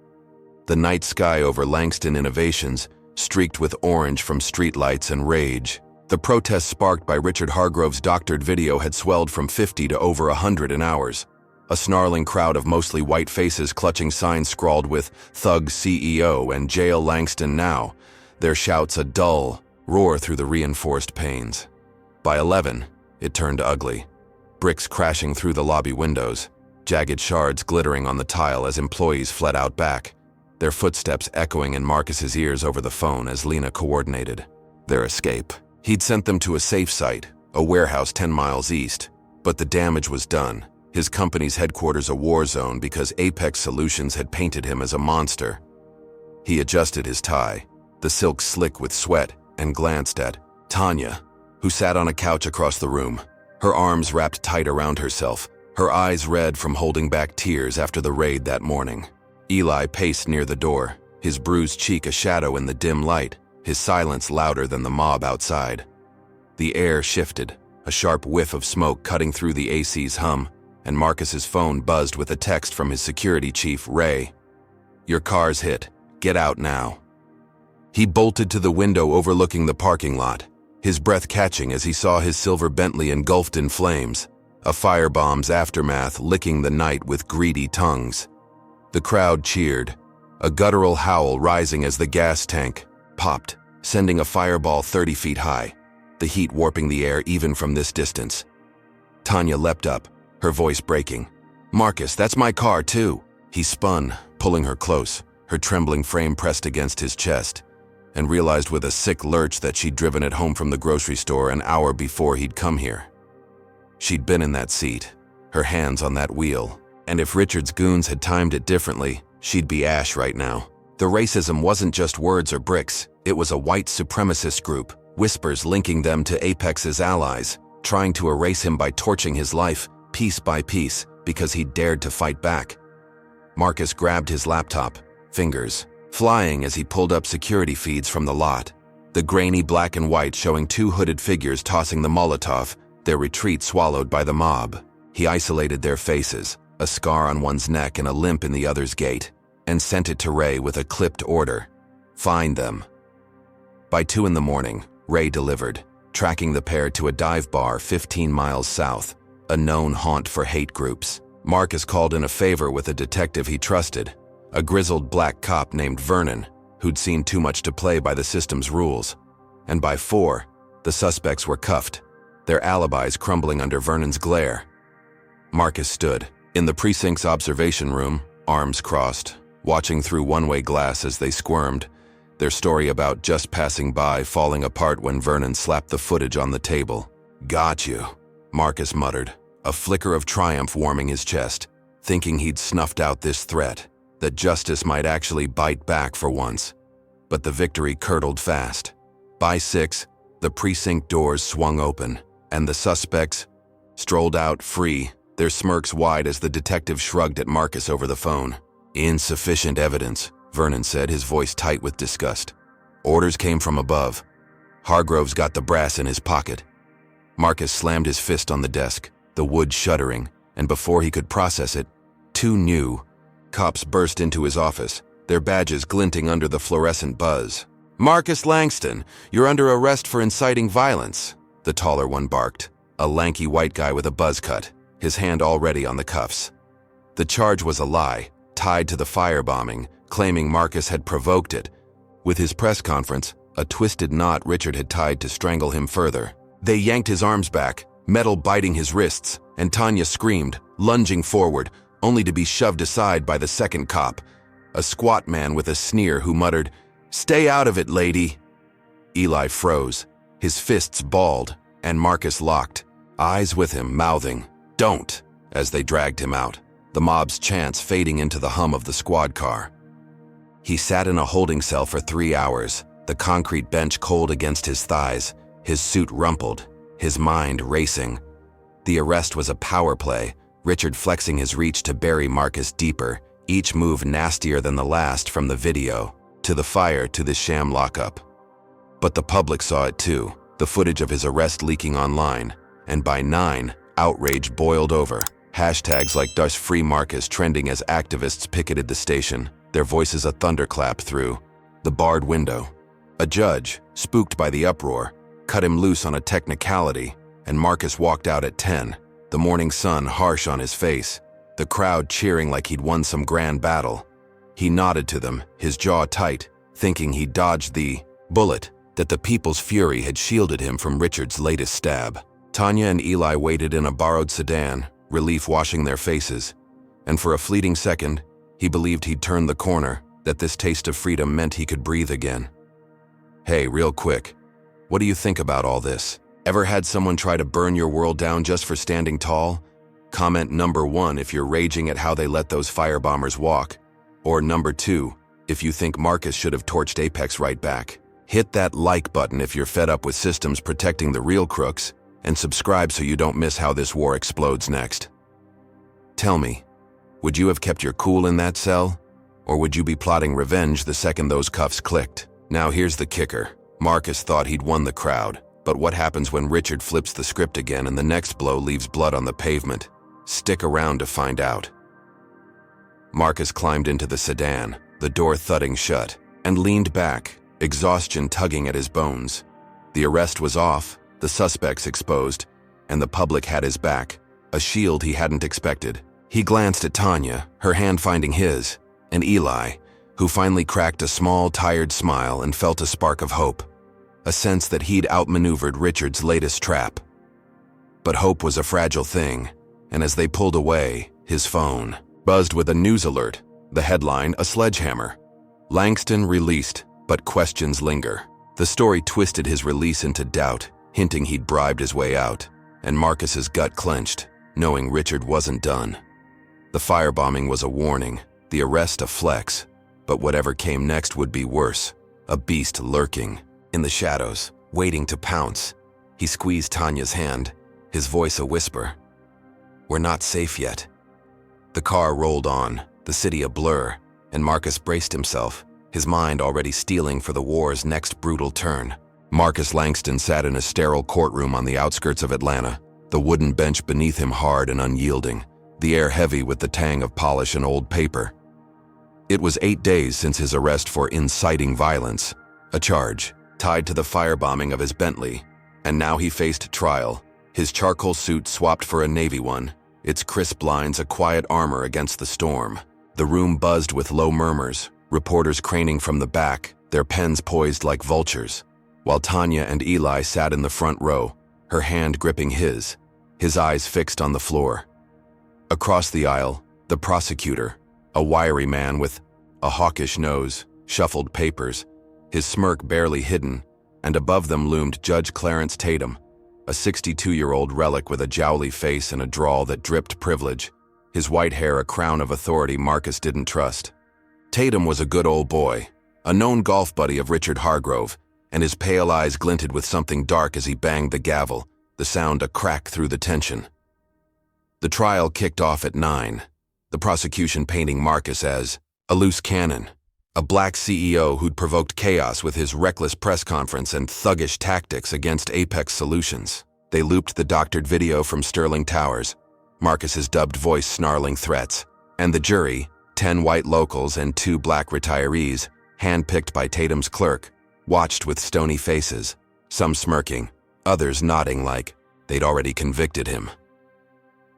The night sky over Langston Innovations streaked with orange from streetlights and rage. The protests sparked by Richard Hargrove's doctored video had swelled from 50 to over 100 in hours. A snarling crowd of mostly white faces clutching signs scrawled with "Thug CEO" and "Jail Langston Now," their shouts a dull roar through the reinforced panes. By 11, it turned ugly. Bricks crashing through the lobby windows, jagged shards glittering on the tile as employees fled out back, their footsteps echoing in Marcus's ears over the phone as Lena coordinated their escape. He'd sent them to a safe site, a warehouse 10 miles east, but the damage was done. His company's headquarters a war zone because Apex Solutions had painted him as a monster. He adjusted his tie, the silk slick with sweat, and glanced at Tanya, who sat on a couch across the room, her arms wrapped tight around herself, her eyes red from holding back tears after the raid that morning. Eli paced near the door, his bruised cheek a shadow in the dim light, his silence louder than the mob outside. The air shifted, a sharp whiff of smoke cutting through the AC's hum, and Marcus's phone buzzed with a text from his security chief, Ray. "Your car's hit. Get out now." He bolted to the window overlooking the parking lot, his breath catching as he saw his silver Bentley engulfed in flames, a firebomb's aftermath licking the night with greedy tongues. The crowd cheered, a guttural howl rising as the gas tank popped, sending a fireball 30 feet high, the heat warping the air even from this distance. Tanya leapt up, her voice breaking. "Marcus, that's my car too." He spun, pulling her close, her trembling frame pressed against his chest, and realized with a sick lurch that she'd driven it home from the grocery store an hour before he'd come here. She'd been in that seat, her hands on that wheel, and if Richard's goons had timed it differently, she'd be ash right now. The racism wasn't just words or bricks, it was a white supremacist group, whispers linking them to Apex's allies, trying to erase him by torching his life, piece by piece, because he dared to fight back. Marcus grabbed his laptop, fingers flying as he pulled up security feeds from the lot, the grainy black and white showing 2 hooded figures tossing the Molotov, their retreat swallowed by the mob. He isolated their faces, a scar on one's neck and a limp in the other's gait, and sent it to Ray with a clipped order. "Find them." By 2 in the morning, Ray delivered, tracking the pair to a dive bar 15 miles south, a known haunt for hate groups. Marcus called in a favor with a detective he trusted, a grizzled black cop named Vernon, who'd seen too much to play by the system's rules. And by 4, the suspects were cuffed, their alibis crumbling under Vernon's glare. Marcus stood in the precinct's observation room, arms crossed, watching through one-way glass as they squirmed, their story about just passing by falling apart when Vernon slapped the footage on the table. "Got you," Marcus muttered, a flicker of triumph warming his chest, thinking he'd snuffed out this threat, that justice might actually bite back for once. But the victory curdled fast. By 6, the precinct doors swung open, and the suspects strolled out free, their smirks wide as the detective shrugged at Marcus over the phone. "Insufficient evidence," Vernon said, his voice tight with disgust. "Orders came from above. Hargrove's got the brass in his pocket." Marcus slammed his fist on the desk, the wood shuddering, and before he could process it, 2 new cops burst into his office, their badges glinting under the fluorescent buzz. "Marcus Langston, you're under arrest for inciting violence," the taller one barked, a lanky white guy with a buzz cut, his hand already on the cuffs. The charge was a lie, tied to the firebombing, claiming Marcus had provoked it. With his press conference, a twisted knot Richard had tied to strangle him further. They yanked his arms back, metal biting his wrists, and Tanya screamed, lunging forward, only to be shoved aside by the second cop, a squat man with a sneer who muttered, "Stay out of it, lady." Eli froze, his fists balled, and Marcus locked, eyes with him, mouthing, "Don't," as they dragged him out, the mob's chants fading into the hum of the squad car. He sat in a holding cell for 3 hours, the concrete bench cold against his thighs, his suit rumpled, his mind racing. The arrest was a power play, Richard flexing his reach to bury Marcus deeper, each move nastier than the last, from the video, to the fire, to the sham lockup. But the public saw it too, the footage of his arrest leaking online, and by 9, outrage boiled over. Hashtags like "Does Free Marcus" trending as activists picketed the station, their voices a thunderclap through the barred window. A judge, spooked by the uproar, cut him loose on a technicality, and Marcus walked out at 10, the morning sun harsh on his face, the crowd cheering like he'd won some grand battle. He nodded to them, his jaw tight, thinking he'd dodged the bullet, that the people's fury had shielded him from Richard's latest stab. Tanya and Eli waited in a borrowed sedan, relief washing their faces, and for a fleeting second, he believed he'd turned the corner, that this taste of freedom meant he could breathe again. Hey, real quick, what do you think about all this? Ever had someone try to burn your world down just for standing tall? Comment number 1 if you're raging at how they let those firebombers walk, or number 2 if you think Marcus should have torched Apex right back. Hit that like button if you're fed up with systems protecting the real crooks, and subscribe so you don't miss how this war explodes next. Tell me, would you have kept your cool in that cell? Or would you be plotting revenge the second those cuffs clicked? Now here's the kicker. Marcus thought he'd won the crowd, but what happens when Richard flips the script again and the next blow leaves blood on the pavement? Stick around to find out. Marcus climbed into the sedan, the door thudding shut, and leaned back, exhaustion tugging at his bones. The arrest was off, the suspects exposed, and the public had his back, a shield he hadn't expected. He glanced at Tanya, her hand finding his, and Eli, who finally cracked a small, tired smile and felt a spark of hope, a sense that he'd outmaneuvered Richard's latest trap. But hope was a fragile thing, and as they pulled away, his phone buzzed with a news alert, the headline a sledgehammer. Langston released, but questions linger. The story twisted his release into doubt, hinting he'd bribed his way out, and Marcus's gut clenched, knowing Richard wasn't done. The firebombing was a warning, the arrest a flex, but whatever came next would be worse, a beast lurking in the shadows, waiting to pounce. He squeezed Tanya's hand, his voice a whisper. "We're not safe yet." The car rolled on, the city a blur, and Marcus braced himself, his mind already steeling for the war's next brutal turn. Marcus Langston sat in a sterile courtroom on the outskirts of Atlanta, the wooden bench beneath him hard and unyielding, the air heavy with the tang of polish and old paper. It was 8 days since his arrest for inciting violence, a charge tied to the firebombing of his Bentley, and now he faced trial, his charcoal suit swapped for a navy one, its crisp lines a quiet armor against the storm. The room buzzed with low murmurs, reporters craning from the back, their pens poised like vultures, while Tanya and Eli sat in the front row, her hand gripping his eyes fixed on the floor. Across the aisle, the prosecutor, a wiry man with a hawkish nose, shuffled papers, his smirk barely hidden, and above them loomed Judge Clarence Tatum, a 62-year-old relic with a jowly face and a drawl that dripped privilege, his white hair a crown of authority Marcus didn't trust. Tatum was a good old boy, a known golf buddy of Richard Hargrove, and his pale eyes glinted with something dark as he banged the gavel, the sound a crack through the tension. The trial kicked off at 9, the prosecution painting Marcus as a loose cannon, a black CEO who'd provoked chaos with his reckless press conference and thuggish tactics against Apex Solutions. They looped the doctored video from Sterling Towers, Marcus's dubbed voice snarling threats, and the jury, 10 white locals and 2 black retirees, handpicked by Tatum's clerk, watched with stony faces, some smirking, others nodding like they'd already convicted him.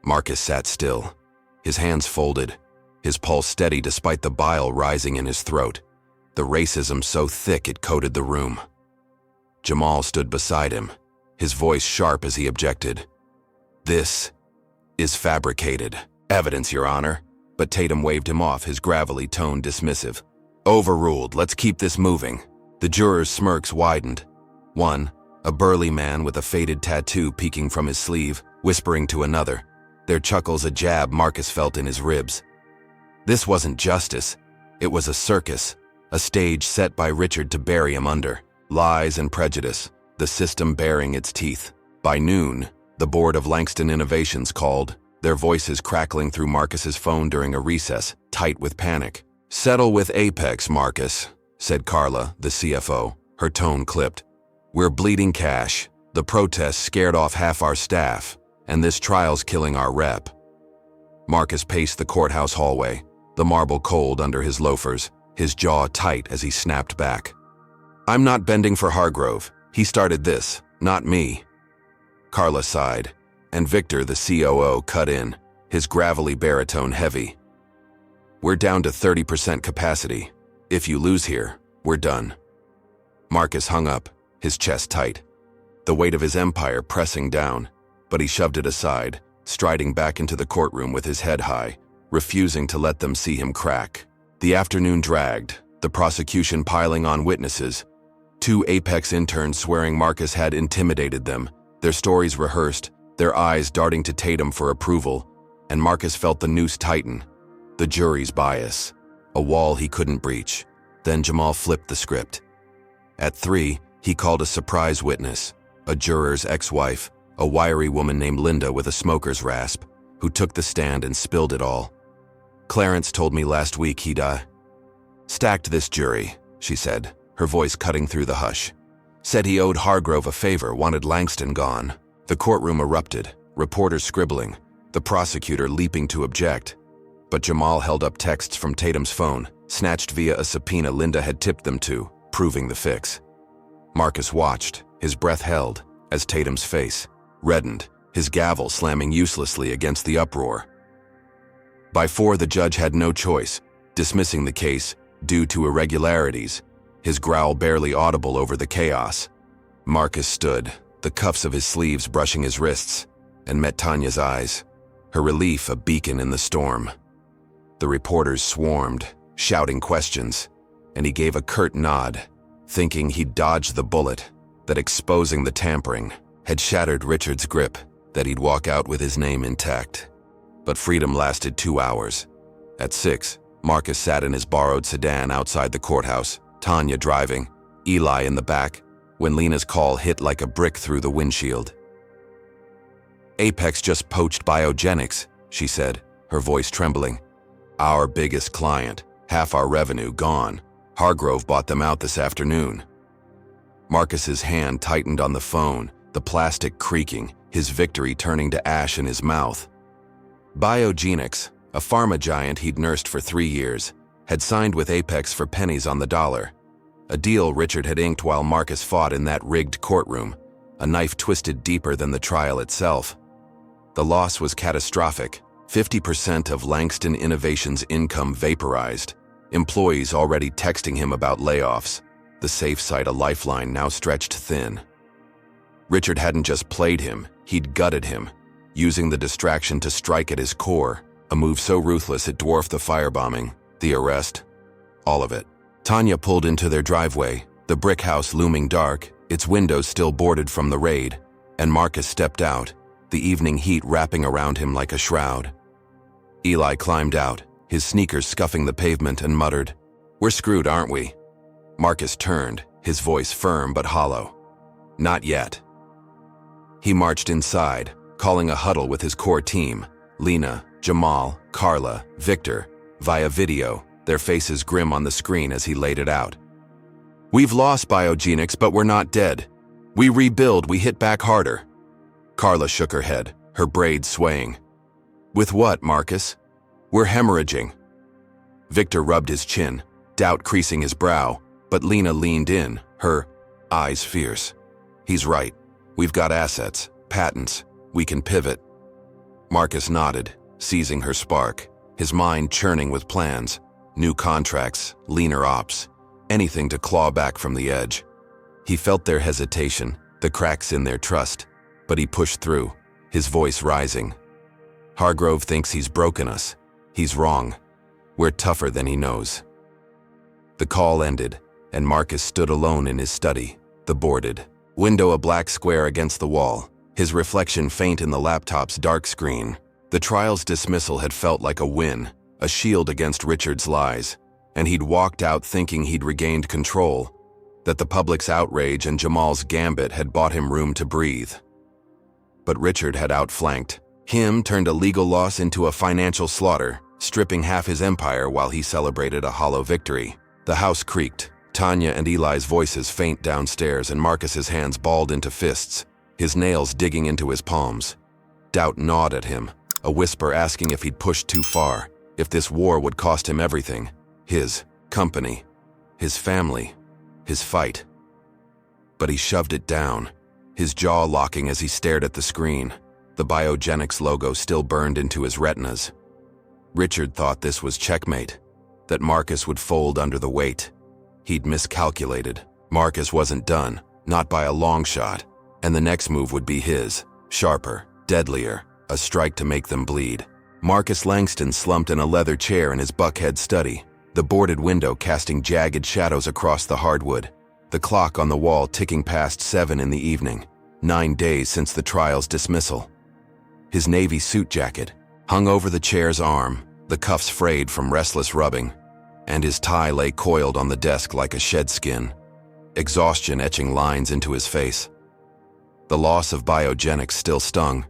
Marcus sat still, his hands folded, his pulse steady despite the bile rising in his throat, the racism so thick it coated the room. Jamal stood beside him, his voice sharp as he objected. "This is fabricated evidence, Your Honor," but Tatum waved him off, his gravelly tone dismissive. "Overruled, let's keep this moving." The jurors' smirks widened. One, a burly man with a faded tattoo peeking from his sleeve, whispering to another, their chuckles a jab Marcus felt in his ribs. This wasn't justice, it was a circus, a stage set by Richard to bury him under. Lies and prejudice, the system baring its teeth. By noon, the board of Langston Innovations called, their voices crackling through Marcus's phone during a recess, tight with panic. "Settle with Apex, Marcus," said Carla, the CFO, her tone clipped. "We're bleeding cash, The protests scared off half our staff, and this trial's killing our rep." Marcus paced the courthouse hallway, the marble cold under his loafers, his jaw tight as he snapped back. "I'm not bending for Hargrove. He started this, not me." Carla sighed, and Victor, the COO, cut in, his gravelly baritone heavy. "We're down to 30% capacity. If you lose here, we're done." Marcus hung up, his chest tight, the weight of his empire pressing down, but he shoved it aside, striding back into the courtroom with his head high, refusing to let them see him crack. The afternoon dragged, the prosecution piling on witnesses, 2 Apex interns swearing Marcus had intimidated them, their stories rehearsed, their eyes darting to Tatum for approval, and Marcus felt the noose tighten. The jury's bias, a wall he couldn't breach. Then Jamal flipped the script. At 3, he called a surprise witness, a juror's ex-wife, a wiry woman named Linda with a smoker's rasp, who took the stand and spilled it all. "Clarence told me last week he'd, stacked this jury," she said, her voice cutting through the hush. "Said he owed Hargrove a favor, wanted Langston gone." The courtroom erupted, reporters scribbling, the prosecutor leaping to object. But Jamal held up texts from Tatum's phone, snatched via a subpoena Linda had tipped them to, proving the fix. Marcus watched, his breath held, as Tatum's face reddened, his gavel slamming uselessly against the uproar. By 4, the judge had no choice, dismissing the case due to irregularities, his growl barely audible over the chaos. Marcus stood, the cuffs of his sleeves brushing his wrists, and met Tanya's eyes, her relief a beacon in the storm. The reporters swarmed, shouting questions, and he gave a curt nod, thinking he'd dodged the bullet, that exposing the tampering had shattered Richard's grip, that he'd walk out with his name intact. But freedom lasted 2 hours. At 6, Marcus sat in his borrowed sedan outside the courthouse, Tanya driving, Eli in the back, when Lena's call hit like a brick through the windshield. "Apex just poached Biogenics," she said, her voice trembling. "Our biggest client, half our revenue gone. Hargrove bought them out this afternoon." Marcus's hand tightened on the phone, the plastic creaking, his victory turning to ash in his mouth. Biogenics, a pharma giant he'd nursed for 3 years, had signed with Apex for pennies on the dollar. A deal Richard had inked while Marcus fought in that rigged courtroom, a knife twisted deeper than the trial itself. The loss was catastrophic, 50% of Langston Innovations' income vaporized, employees already texting him about layoffs, the safe site a lifeline now stretched thin. Richard hadn't just played him, he'd gutted him, using the distraction to strike at his core, a move so ruthless it dwarfed the firebombing, the arrest, all of it. Tanya pulled into their driveway, the brick house looming dark, its windows still boarded from the raid, and Marcus stepped out, the evening heat wrapping around him like a shroud. Eli climbed out, his sneakers scuffing the pavement, and muttered, "We're screwed, aren't we?" Marcus turned, his voice firm but hollow. "Not yet." He marched inside, calling a huddle with his core team, Lena, Jamal, Carla, Victor, via video, their faces grim on the screen as he laid it out. "We've lost Biogenics, but we're not dead. We rebuild, we hit back harder." Carla shook her head, her braids swaying. "With what, Marcus? We're hemorrhaging." Victor rubbed his chin, doubt creasing his brow, but Lena leaned in, her eyes fierce. "He's right. We've got assets, patents. We can pivot." Marcus nodded, seizing her spark, his mind churning with plans, new contracts, leaner ops, anything to claw back from the edge. He felt their hesitation, the cracks in their trust, but he pushed through, his voice rising. "Hargrove thinks he's broken us. He's wrong. We're tougher than he knows." The call ended, and Marcus stood alone in his study, the boarded window a black square against the wall, his reflection faint in the laptop's dark screen. The trial's dismissal had felt like a win, a shield against Richard's lies, and he'd walked out thinking he'd regained control, that the public's outrage and Jamal's gambit had bought him room to breathe. But Richard had outflanked. Him turned a legal loss into a financial slaughter, stripping half his empire while he celebrated a hollow victory. The house creaked, Tanya and Eli's voices faint downstairs, and Marcus's hands balled into fists, his nails digging into his palms. Doubt gnawed at him, a whisper asking if he'd pushed too far, if this war would cost him everything: his company, his family, his fight. But he shoved it down, his jaw locking as he stared at the screen. The Biogenics logo still burned into his retinas. Richard thought this was checkmate, that Marcus would fold under the weight. He'd miscalculated. Marcus wasn't done, not by a long shot, and the next move would be his, sharper, deadlier, a strike to make them bleed. Marcus Langston slumped in a leather chair in his Buckhead study, the boarded window casting jagged shadows across the hardwood, the clock on the wall ticking past 7 in the evening, 9 days since the trial's dismissal. His navy suit jacket hung over the chair's arm, the cuffs frayed from restless rubbing, and his tie lay coiled on the desk like a shed skin, exhaustion etching lines into his face. The loss of Biogenics still stung,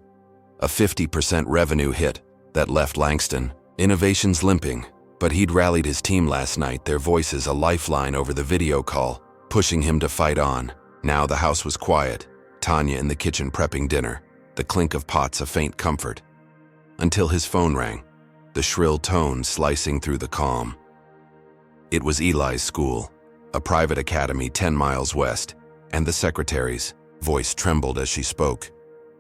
a 50% revenue hit that left Langston, innovations limping, but he'd rallied his team last night, their voices a lifeline over the video call, pushing him to fight on. Now the house was quiet, Tanya in the kitchen prepping dinner, the clink of pots a faint comfort. Until his phone rang, the shrill tone slicing through the calm. It was Eli's school, a private academy 10 miles west, and the secretary's voice trembled as she spoke.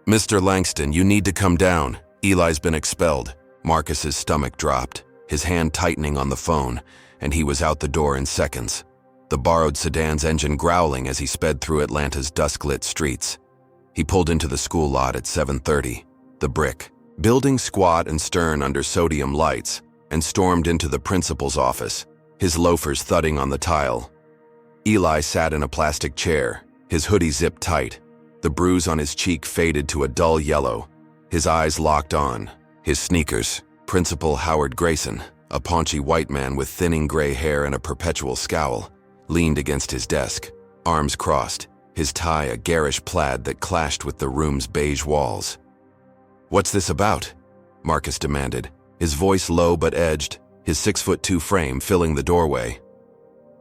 "Mr. Langston, you need to come down. Eli's been expelled." Marcus's stomach dropped, his hand tightening on the phone, and he was out the door in seconds, the borrowed sedan's engine growling as he sped through Atlanta's dusk-lit streets. He pulled into the school lot at 7:30, the brick building squat and stern under sodium lights, and stormed into the principal's office, his loafers thudding on the tile. Eli sat in a plastic chair, his hoodie zipped tight, the bruise on his cheek faded to a dull yellow, his eyes locked on, his sneakers. Principal Howard Grayson, a paunchy white man with thinning gray hair and a perpetual scowl, leaned against his desk, arms crossed, his tie a garish plaid that clashed with the room's beige walls. "What's this about?" Marcus demanded, his voice low but edged, his 6'2" frame filling the doorway.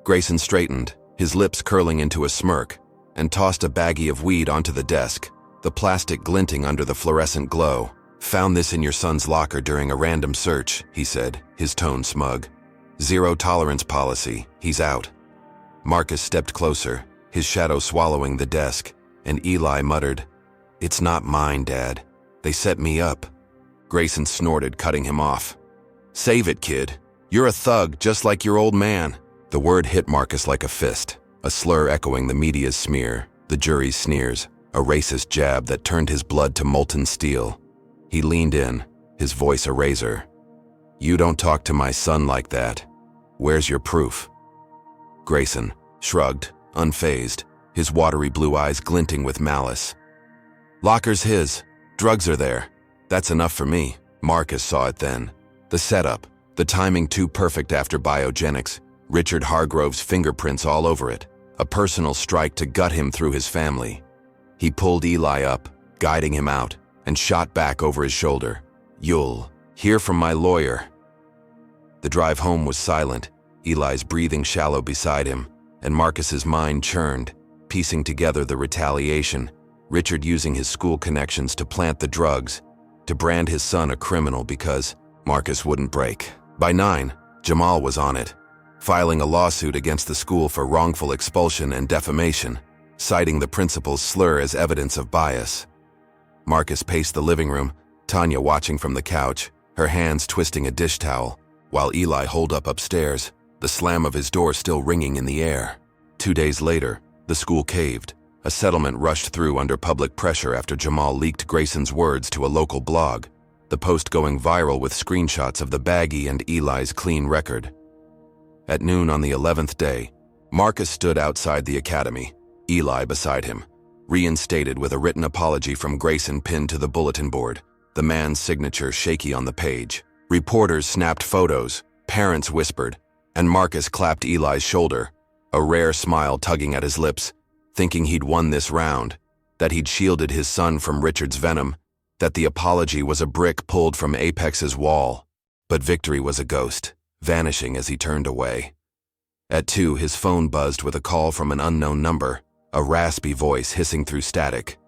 Grayson straightened, his lips curling into a smirk, and tossed a baggie of weed onto the desk, the plastic glinting under the fluorescent glow. "Found this in your son's locker during a random search," he said, his tone smug. "Zero tolerance policy, he's out." Marcus stepped closer, his shadow swallowing the desk, and Eli muttered, "It's not mine, Dad. They set me up." Grayson snorted, cutting him off. "Save it, kid. You're a thug, just like your old man." The word hit Marcus like a fist, a slur echoing the media's smear, the jury's sneers, a racist jab that turned his blood to molten steel. He leaned in, his voice a razor. "You don't talk to my son like that. Where's your proof?" Grayson shrugged, unfazed, his watery blue eyes glinting with malice. "Locker's his. Drugs are there. That's enough for me." Marcus saw it then. The setup, the timing too perfect after Biogenics, Richard Hargrove's fingerprints all over it, a personal strike to gut him through his family. He pulled Eli up, guiding him out, and shot back over his shoulder. "You'll hear from my lawyer." The drive home was silent, Eli's breathing shallow beside him, and Marcus's mind churned, piecing together the retaliation, Richard using his school connections to plant the drugs, to brand his son a criminal because Marcus wouldn't break. By 9, Jamal was on it, filing a lawsuit against the school for wrongful expulsion and defamation, citing the principal's slur as evidence of bias. Marcus paced the living room, Tanya watching from the couch, her hands twisting a dish towel, while Eli holed up upstairs, the slam of his door still ringing in the air. 2 days later, the school caved. A settlement rushed through under public pressure after Jamal leaked Grayson's words to a local blog, the post going viral with screenshots of the baggie and Eli's clean record. At noon on the 11th day, Marcus stood outside the academy, Eli beside him, reinstated with a written apology from Grayson pinned to the bulletin board, the man's signature shaky on the page. Reporters snapped photos, parents whispered, and Marcus clapped Eli's shoulder, a rare smile tugging at his lips, thinking he'd won this round, that he'd shielded his son from Richard's venom, that the apology was a brick pulled from Apex's wall. But victory was a ghost, vanishing as he turned away. At 2, his phone buzzed with a call from an unknown number, a raspy voice hissing through static.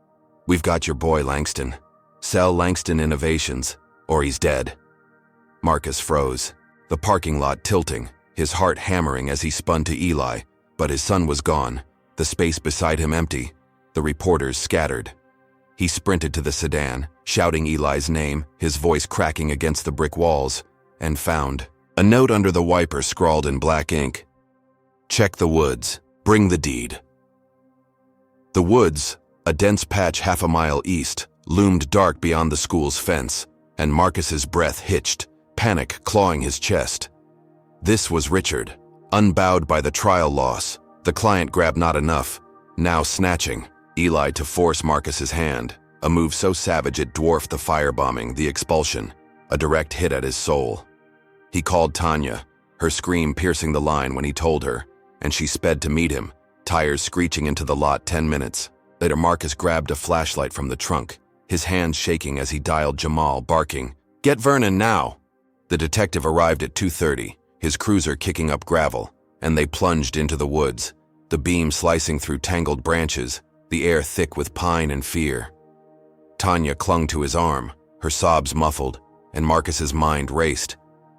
"We've got your boy, Langston. Sell Langston Innovations, or he's dead." Marcus froze, the parking lot tilting, his heart hammering as he spun to Eli, but his son was gone, the space beside him empty, the reporters scattered. He sprinted to the sedan, shouting Eli's name, his voice cracking against the brick walls, and found a note under the wiper scrawled in black ink. "Check the woods. Bring the deed." The woods, a dense patch half a mile east, loomed dark beyond the school's fence, and Marcus's breath hitched, panic clawing his chest. This was Richard, unbowed by the trial loss. The client grabbed not enough, now snatching Eli to force Marcus's hand, a move so savage it dwarfed the firebombing, the expulsion, a direct hit at his soul. He called Tanya, her scream piercing the line when he told her, and she sped to meet him, tires screeching into the lot 10 minutes. Later, Marcus grabbed a flashlight from the trunk, his hands shaking as he dialed Jamal, barking, "Get Vernon now!" The detective arrived at 2:30, his cruiser kicking up gravel, and they plunged into the woods, the beam slicing through tangled branches, the air thick with pine and fear. Tanya clung to his arm, her sobs muffled, and Marcus's mind raced,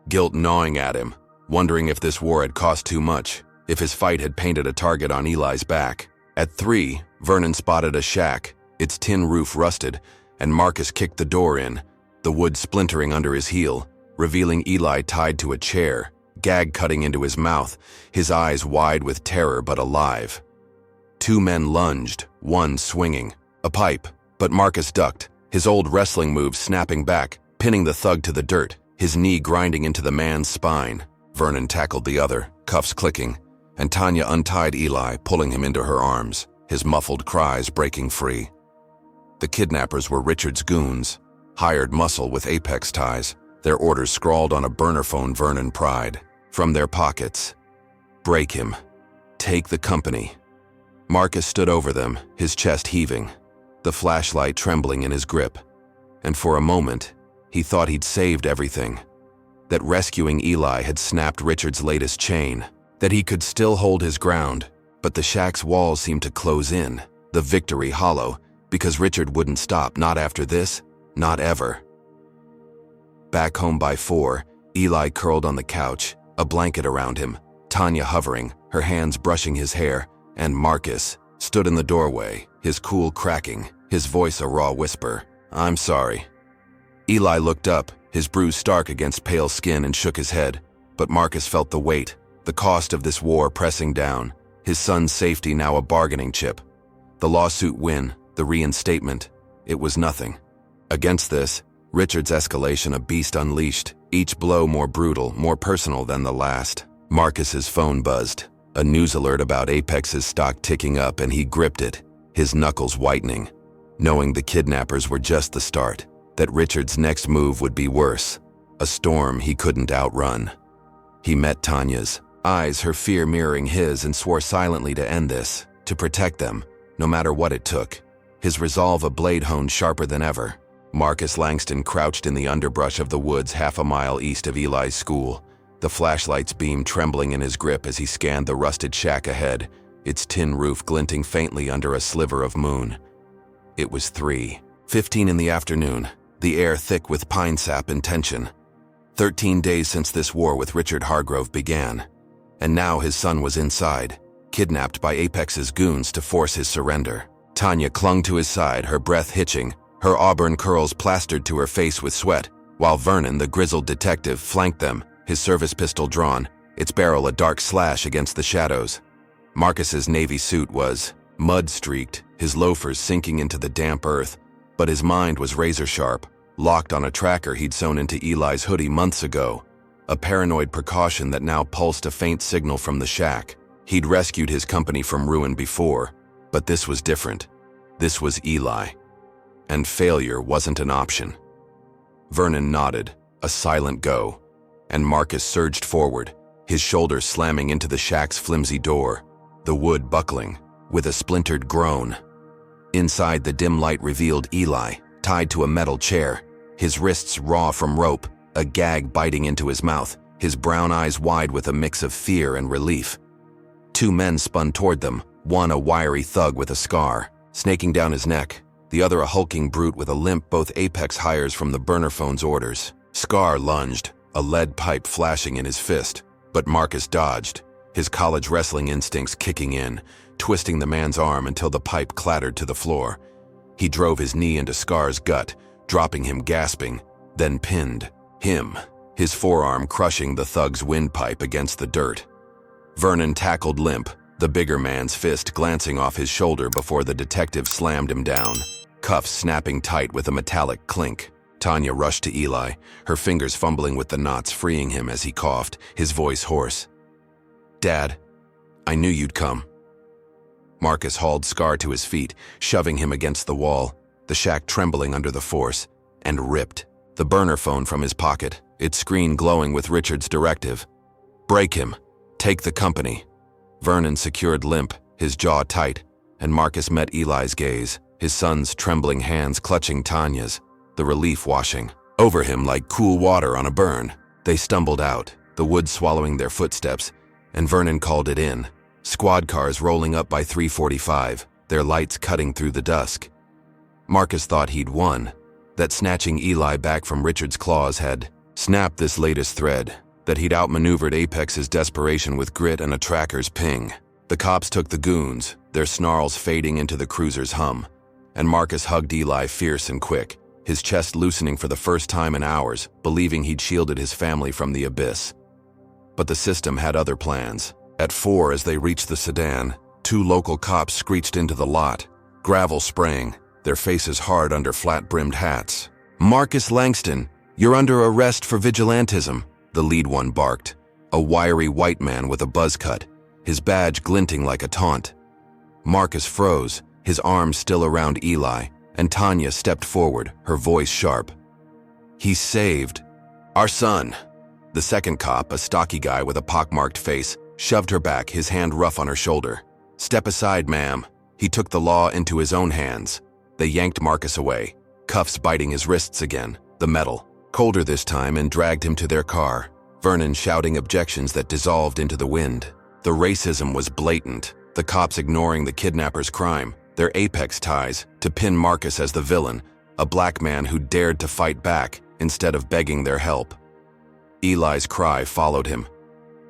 guilt gnawing at him, wondering if this war had cost too much, if his fight had painted a target on Eli's back. At 3, Vernon spotted a shack, its tin roof rusted, and Marcus kicked the door in, the wood splintering under his heel, revealing Eli tied to a chair, gag cutting into his mouth, his eyes wide with terror but alive. 2 men lunged, one swinging, a pipe, but Marcus ducked, his old wrestling moves snapping back, pinning the thug to the dirt, his knee grinding into the man's spine. Vernon tackled the other, cuffs clicking, and Tanya untied Eli, pulling him into her arms, his muffled cries breaking free. The kidnappers were Richard's goons, hired muscle with apex ties, their orders scrawled on a burner phone Vernon pried. From their pockets, "Break him. Take the company." Marcus stood over them, his chest heaving, the flashlight trembling in his grip. And for a moment, he thought he'd saved everything. That rescuing Eli had snapped Richard's latest chain, that he could still hold his ground, but the shack's walls seemed to close in, the victory hollow, because Richard wouldn't stop, not after this, not ever. Back home by 4, Eli curled on the couch, a blanket around him, Tanya hovering, her hands brushing his hair, and Marcus stood in the doorway, his cool cracking, his voice a raw whisper, "I'm sorry." Eli looked up, his bruise stark against pale skin, and shook his head, but Marcus felt the weight, the cost of this war pressing down, his son's safety now a bargaining chip. The lawsuit win, the reinstatement, it was nothing. Against this, Richard's escalation a beast unleashed, each blow more brutal, more personal than the last. Marcus's phone buzzed, a news alert about Apex's stock ticking up, and he gripped it, his knuckles whitening, knowing the kidnappers were just the start, that Richard's next move would be worse, a storm he couldn't outrun. He met Tanya's eyes, her fear mirroring his, and swore silently to end this, to protect them, no matter what it took, his resolve a blade honed sharper than ever. Marcus Langston crouched in the underbrush of the woods half a mile east of Eli's school, the flashlight's beam trembling in his grip as he scanned the rusted shack ahead, its tin roof glinting faintly under a sliver of moon. It was 3:15 in the afternoon, the air thick with pine sap and tension. 13 days since this war with Richard Hargrove began, and now his son was inside, kidnapped by Apex's goons to force his surrender. Tanya clung to his side, her breath hitching, her auburn curls plastered to her face with sweat, while Vernon, the grizzled detective, flanked them, his service pistol drawn, its barrel a dark slash against the shadows. Marcus's navy suit was mud-streaked, his loafers sinking into the damp earth, but his mind was razor-sharp, locked on a tracker he'd sewn into Eli's hoodie months ago, a paranoid precaution that now pulsed a faint signal from the shack. He'd rescued his company from ruin before, but this was different. This was Eli. And failure wasn't an option. Vernon nodded, a silent go, and Marcus surged forward, his shoulders slamming into the shack's flimsy door, the wood buckling, with a splintered groan. Inside, the dim light revealed Eli, tied to a metal chair, his wrists raw from rope, a gag biting into his mouth, his brown eyes wide with a mix of fear and relief. 2 men spun toward them, one a wiry thug with a scar, snaking down his neck, the other a hulking brute with a limp, both apex hires from the burner phone's orders. Scar lunged, a lead pipe flashing in his fist, but Marcus dodged, his college wrestling instincts kicking in, twisting the man's arm until the pipe clattered to the floor. He drove his knee into Scar's gut, dropping him gasping, then pinned him, his forearm crushing the thug's windpipe against the dirt. Vernon tackled Limp, the bigger man's fist glancing off his shoulder before the detective slammed him down, cuffs snapping tight with a metallic clink. Tanya rushed to Eli, her fingers fumbling with the knots, freeing him as he coughed, his voice hoarse. "Dad, I knew you'd come." Marcus hauled Scar to his feet, shoving him against the wall, the shack trembling under the force, and ripped the burner phone from his pocket, its screen glowing with Richard's directive. "Break him. Take the company." Vernon secured Limp, his jaw tight, and Marcus met Eli's gaze, his son's trembling hands clutching Tanya's, the relief washing over him like cool water on a burn. They stumbled out, the wood swallowing their footsteps, and Vernon called it in. Squad cars rolling up by 3:45, their lights cutting through the dusk. Marcus thought he'd won, that snatching Eli back from Richard's claws had snapped this latest thread, that he'd outmaneuvered Apex's desperation with grit and a tracker's ping. The cops took the goons, their snarls fading into the cruiser's hum, and Marcus hugged Eli fierce and quick, his chest loosening for the first time in hours, believing he'd shielded his family from the abyss. But the system had other plans. At 4, as they reached the sedan, 2 local cops screeched into the lot, gravel spraying, their faces hard under flat-brimmed hats. "Marcus Langston, you're under arrest for vigilantism," the lead one barked, a wiry white man with a buzz cut, his badge glinting like a taunt. Marcus froze, his arms still around Eli, and Tanya stepped forward, her voice sharp. "He saved our son." The second cop, a stocky guy with a pockmarked face, shoved her back, his hand rough on her shoulder. "Step aside, ma'am." He took the law into his own hands. They yanked Marcus away, cuffs biting his wrists again, the metal colder this time, and dragged him to their car, Vernon shouting objections that dissolved into the wind. The racism was blatant, the cops ignoring the kidnapper's crime, their apex ties, to pin Marcus as the villain, a black man who dared to fight back instead of begging their help. Eli's cry followed him.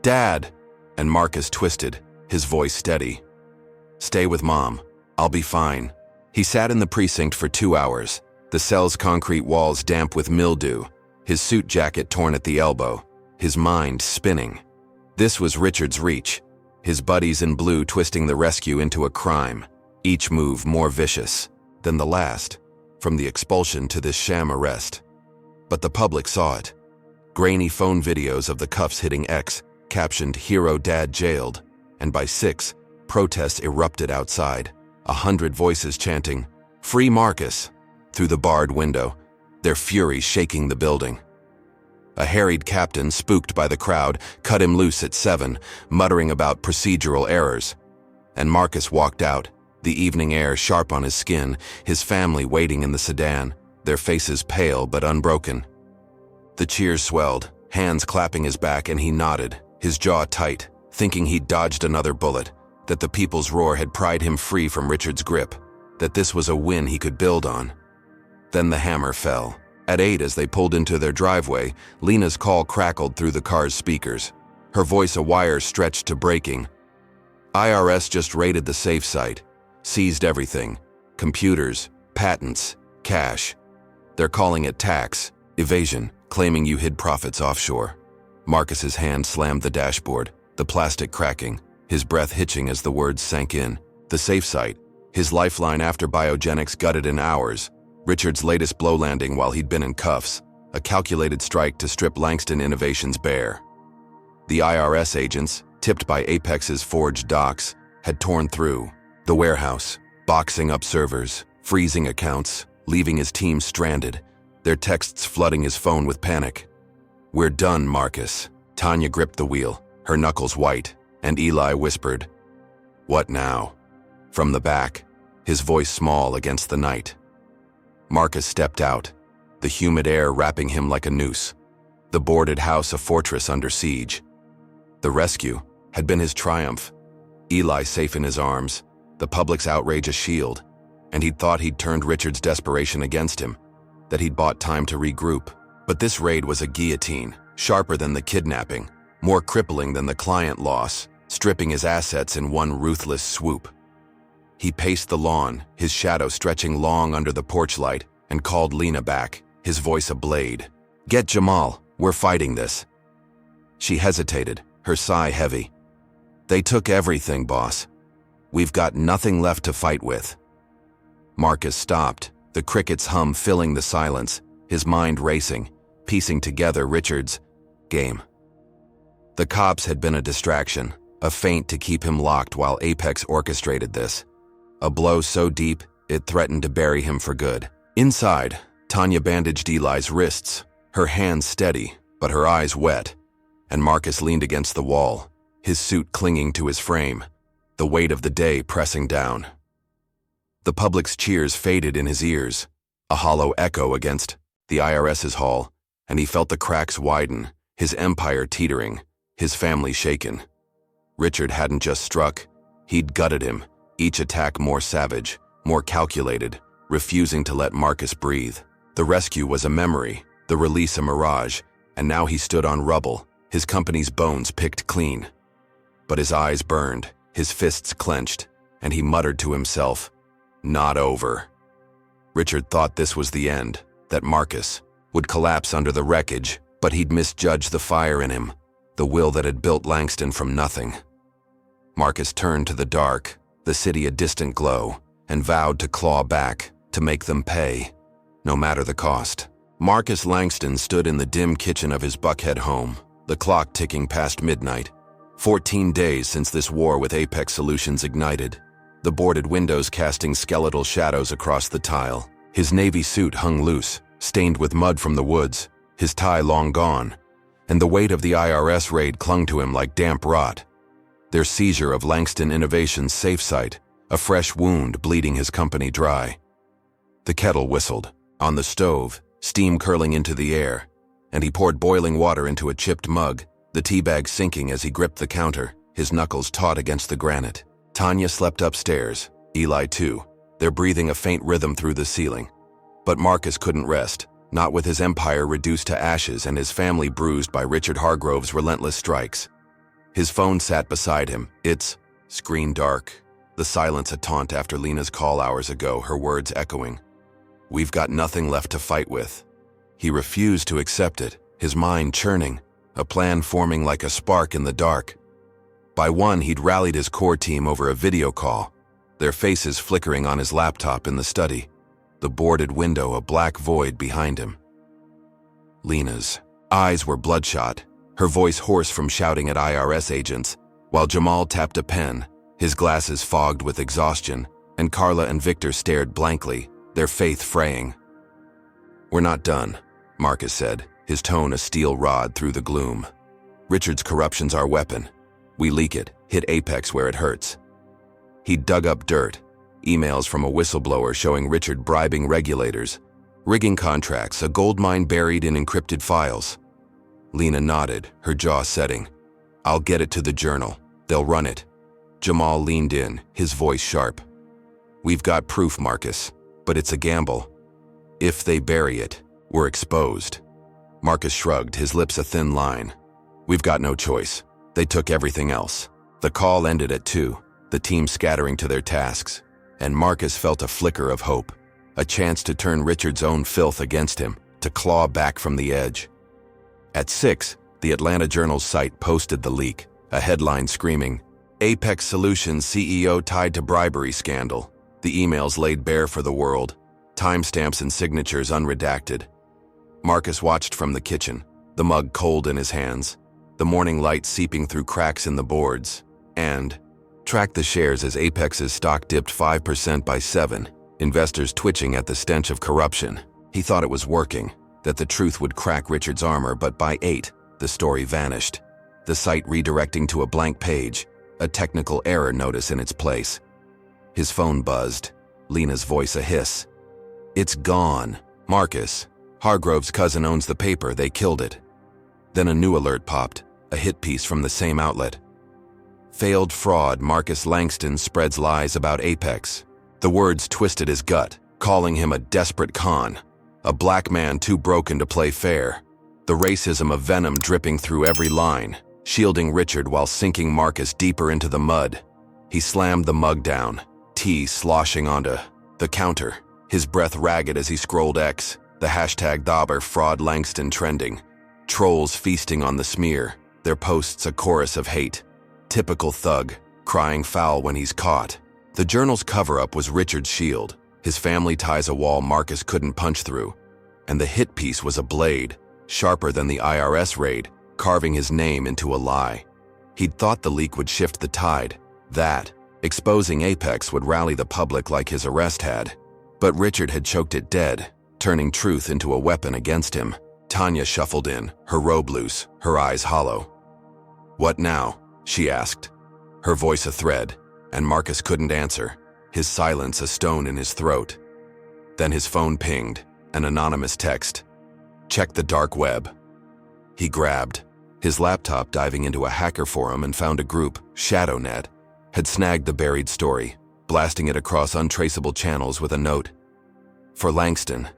"Dad!" And Marcus twisted, his voice steady. "Stay with Mom. I'll be fine." He sat in the precinct for 2 hours, the cell's concrete walls damp with mildew, his suit jacket torn at the elbow, his mind spinning. This was Richard's reach, his buddies in blue twisting the rescue into a crime, each move more vicious than the last, from the expulsion to this sham arrest. But the public saw it. Grainy phone videos of the cuffs hitting X, captioned "Hero Dad Jailed," and by 6, protests erupted outside, 100 voices chanting, "Free Marcus," through the barred window, their fury shaking the building. A harried captain, spooked by the crowd, cut him loose at 7, muttering about procedural errors. And Marcus walked out, the evening air sharp on his skin, his family waiting in the sedan, their faces pale but unbroken. The cheers swelled, hands clapping his back, and he nodded, his jaw tight, thinking he'd dodged another bullet, that the people's roar had pried him free from Richard's grip, that this was a win he could build on. Then the hammer fell. At 8, as they pulled into their driveway, Lena's call crackled through the car's speakers, her voice a wire stretched to breaking. "IRS just raided the safe site, seized everything, computers, patents, cash. They're calling it tax evasion, claiming you hid profits offshore." Marcus's hand slammed the dashboard, the plastic cracking, his breath hitching as the words sank in. The safe site, his lifeline after biogenics gutted in hours, Richard's latest blow landing while he'd been in cuffs, a calculated strike to strip Langston Innovations bare. The IRS agents, tipped by Apex's forged docs, had torn through the warehouse, boxing up servers, freezing accounts, leaving his team stranded, their texts flooding his phone with panic. "We're done, Marcus." Tanya gripped the wheel, her knuckles white, and Eli whispered, "What now?" From the back, his voice small against the night. Marcus stepped out, the humid air wrapping him like a noose, the boarded house a fortress under siege. The rescue had been his triumph, Eli safe in his arms, the public's outrage a shield, and he'd thought he'd turned Richard's desperation against him, that he'd bought time to regroup. But this raid was a guillotine, sharper than the kidnapping, more crippling than the client loss, stripping his assets in one ruthless swoop. He paced the lawn, his shadow stretching long under the porch light, and called Lena back, his voice a blade. "Get Jamal, we're fighting this." She hesitated, her sigh heavy. "They took everything, boss. We've got nothing left to fight with." Marcus stopped, the crickets' hum filling the silence, his mind racing, piecing together Richard's game. The cops had been a distraction, a feint to keep him locked while Apex orchestrated this. A blow so deep, it threatened to bury him for good. Inside, Tanya bandaged Eli's wrists, her hands steady, but her eyes wet, and Marcus leaned against the wall, his suit clinging to his frame, the weight of the day pressing down. The public's cheers faded in his ears, a hollow echo against the IRS's hall, and he felt the cracks widen, his empire teetering, his family shaken. Richard hadn't just struck, he'd gutted him, each attack more savage, more calculated, refusing to let Marcus breathe. The rescue was a memory, the release a mirage, and now he stood on rubble, his company's bones picked clean. But his eyes burned, his fists clenched, and he muttered to himself, "Not over." Richard thought this was the end, that Marcus would collapse under the wreckage, but he'd misjudged the fire in him, the will that had built Langston from nothing. Marcus turned to the dark, the city a distant glow, and vowed to claw back, to make them pay, no matter the cost. Marcus Langston stood in the dim kitchen of his Buckhead home, the clock ticking past midnight. 14 days since this war with Apex Solutions ignited, the boarded windows casting skeletal shadows across the tile. His navy suit hung loose, stained with mud from the woods, his tie long gone, and the weight of the IRS raid clung to him like damp rot. Their seizure of Langston Innovations' safe site, a fresh wound bleeding his company dry. The kettle whistled. On the stove, steam curling into the air, and he poured boiling water into a chipped mug, the tea bag sinking as he gripped the counter, his knuckles taut against the granite. Tanya slept upstairs, Eli too, their breathing a faint rhythm through the ceiling. But Marcus couldn't rest, not with his empire reduced to ashes and his family bruised by Richard Hargrove's relentless strikes. His phone sat beside him, its screen dark, the silence a taunt after Lena's call hours ago, her words echoing. "We've got nothing left to fight with." He refused to accept it, his mind churning, a plan forming like a spark in the dark. By one, he'd rallied his core team over a video call, their faces flickering on his laptop in the study, the boarded window a black void behind him. Lena's eyes were bloodshot, her voice hoarse from shouting at IRS agents, while Jamal tapped a pen, his glasses fogged with exhaustion, and Carla and Victor stared blankly, their faith fraying. "We're not done," Marcus said, his tone a steel rod through the gloom. "Richard's corruption's our weapon. We leak it, hit Apex where it hurts." He dug up dirt, emails from a whistleblower showing Richard bribing regulators, rigging contracts, a goldmine buried in encrypted files. Lena nodded, her jaw setting. "I'll get it to the Journal. They'll run it." Jamal leaned in, his voice sharp. "We've got proof, Marcus, but it's a gamble. If they bury it, we're exposed." Marcus shrugged, his lips a thin line. "We've got no choice. They took everything else." The call ended at 2, the team scattering to their tasks, and Marcus felt a flicker of hope, a chance to turn Richard's own filth against him, to claw back from the edge. At 6, the Atlanta Journal's site posted the leak, a headline screaming, "Apex Solutions CEO tied to bribery scandal." The emails laid bare for the world, timestamps and signatures unredacted. Marcus watched from the kitchen, the mug cold in his hands, the morning light seeping through cracks in the boards, and tracked the shares as Apex's stock dipped 5% by 7, investors twitching at the stench of corruption. He thought it was working, that the truth would crack Richard's armor, but by 8, the story vanished, the site redirecting to a blank page, a technical error notice in its place. His phone buzzed, Lena's voice a hiss. "It's gone. Marcus, Hargrove's cousin owns the paper, they killed it." Then a new alert popped, a hit piece from the same outlet. "Failed fraud, Marcus Langston spreads lies about Apex. The words twisted his gut, calling him a desperate con, a black man too broken to play fair. The racism of venom dripping through every line, shielding Richard while sinking Marcus deeper into the mud. He slammed the mug down, tea sloshing onto the counter, his breath ragged as he scrolled X, the hashtag Dauber fraud Langston trending. Trolls feasting on the smear, their posts a chorus of hate. Typical thug, crying foul when he's caught. The Journal's cover-up was Richard's shield. His family ties a wall Marcus couldn't punch through. And the hit piece was a blade, sharper than the IRS raid, carving his name into a lie. He'd thought the leak would shift the tide, that, exposing Apex would rally the public like his arrest had. But Richard had choked it dead, turning truth into a weapon against him. Tanya shuffled in, her robe loose, her eyes hollow. "What now?" she asked, her voice a thread, and Marcus couldn't answer, his silence a stone in his throat. Then his phone pinged, an anonymous text. "Check the dark web." He grabbed, his laptop diving into a hacker forum and found a group, ShadowNet, had snagged the buried story, blasting it across untraceable channels with a note. For Langston.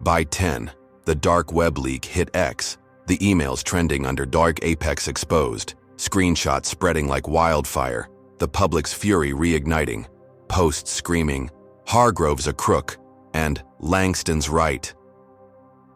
By 10, the dark web leak hit X, the emails trending under Dark Apex exposed, screenshots spreading like wildfire, the public's fury reigniting, posts screaming, "Hargrove's a crook," and "Langston's right."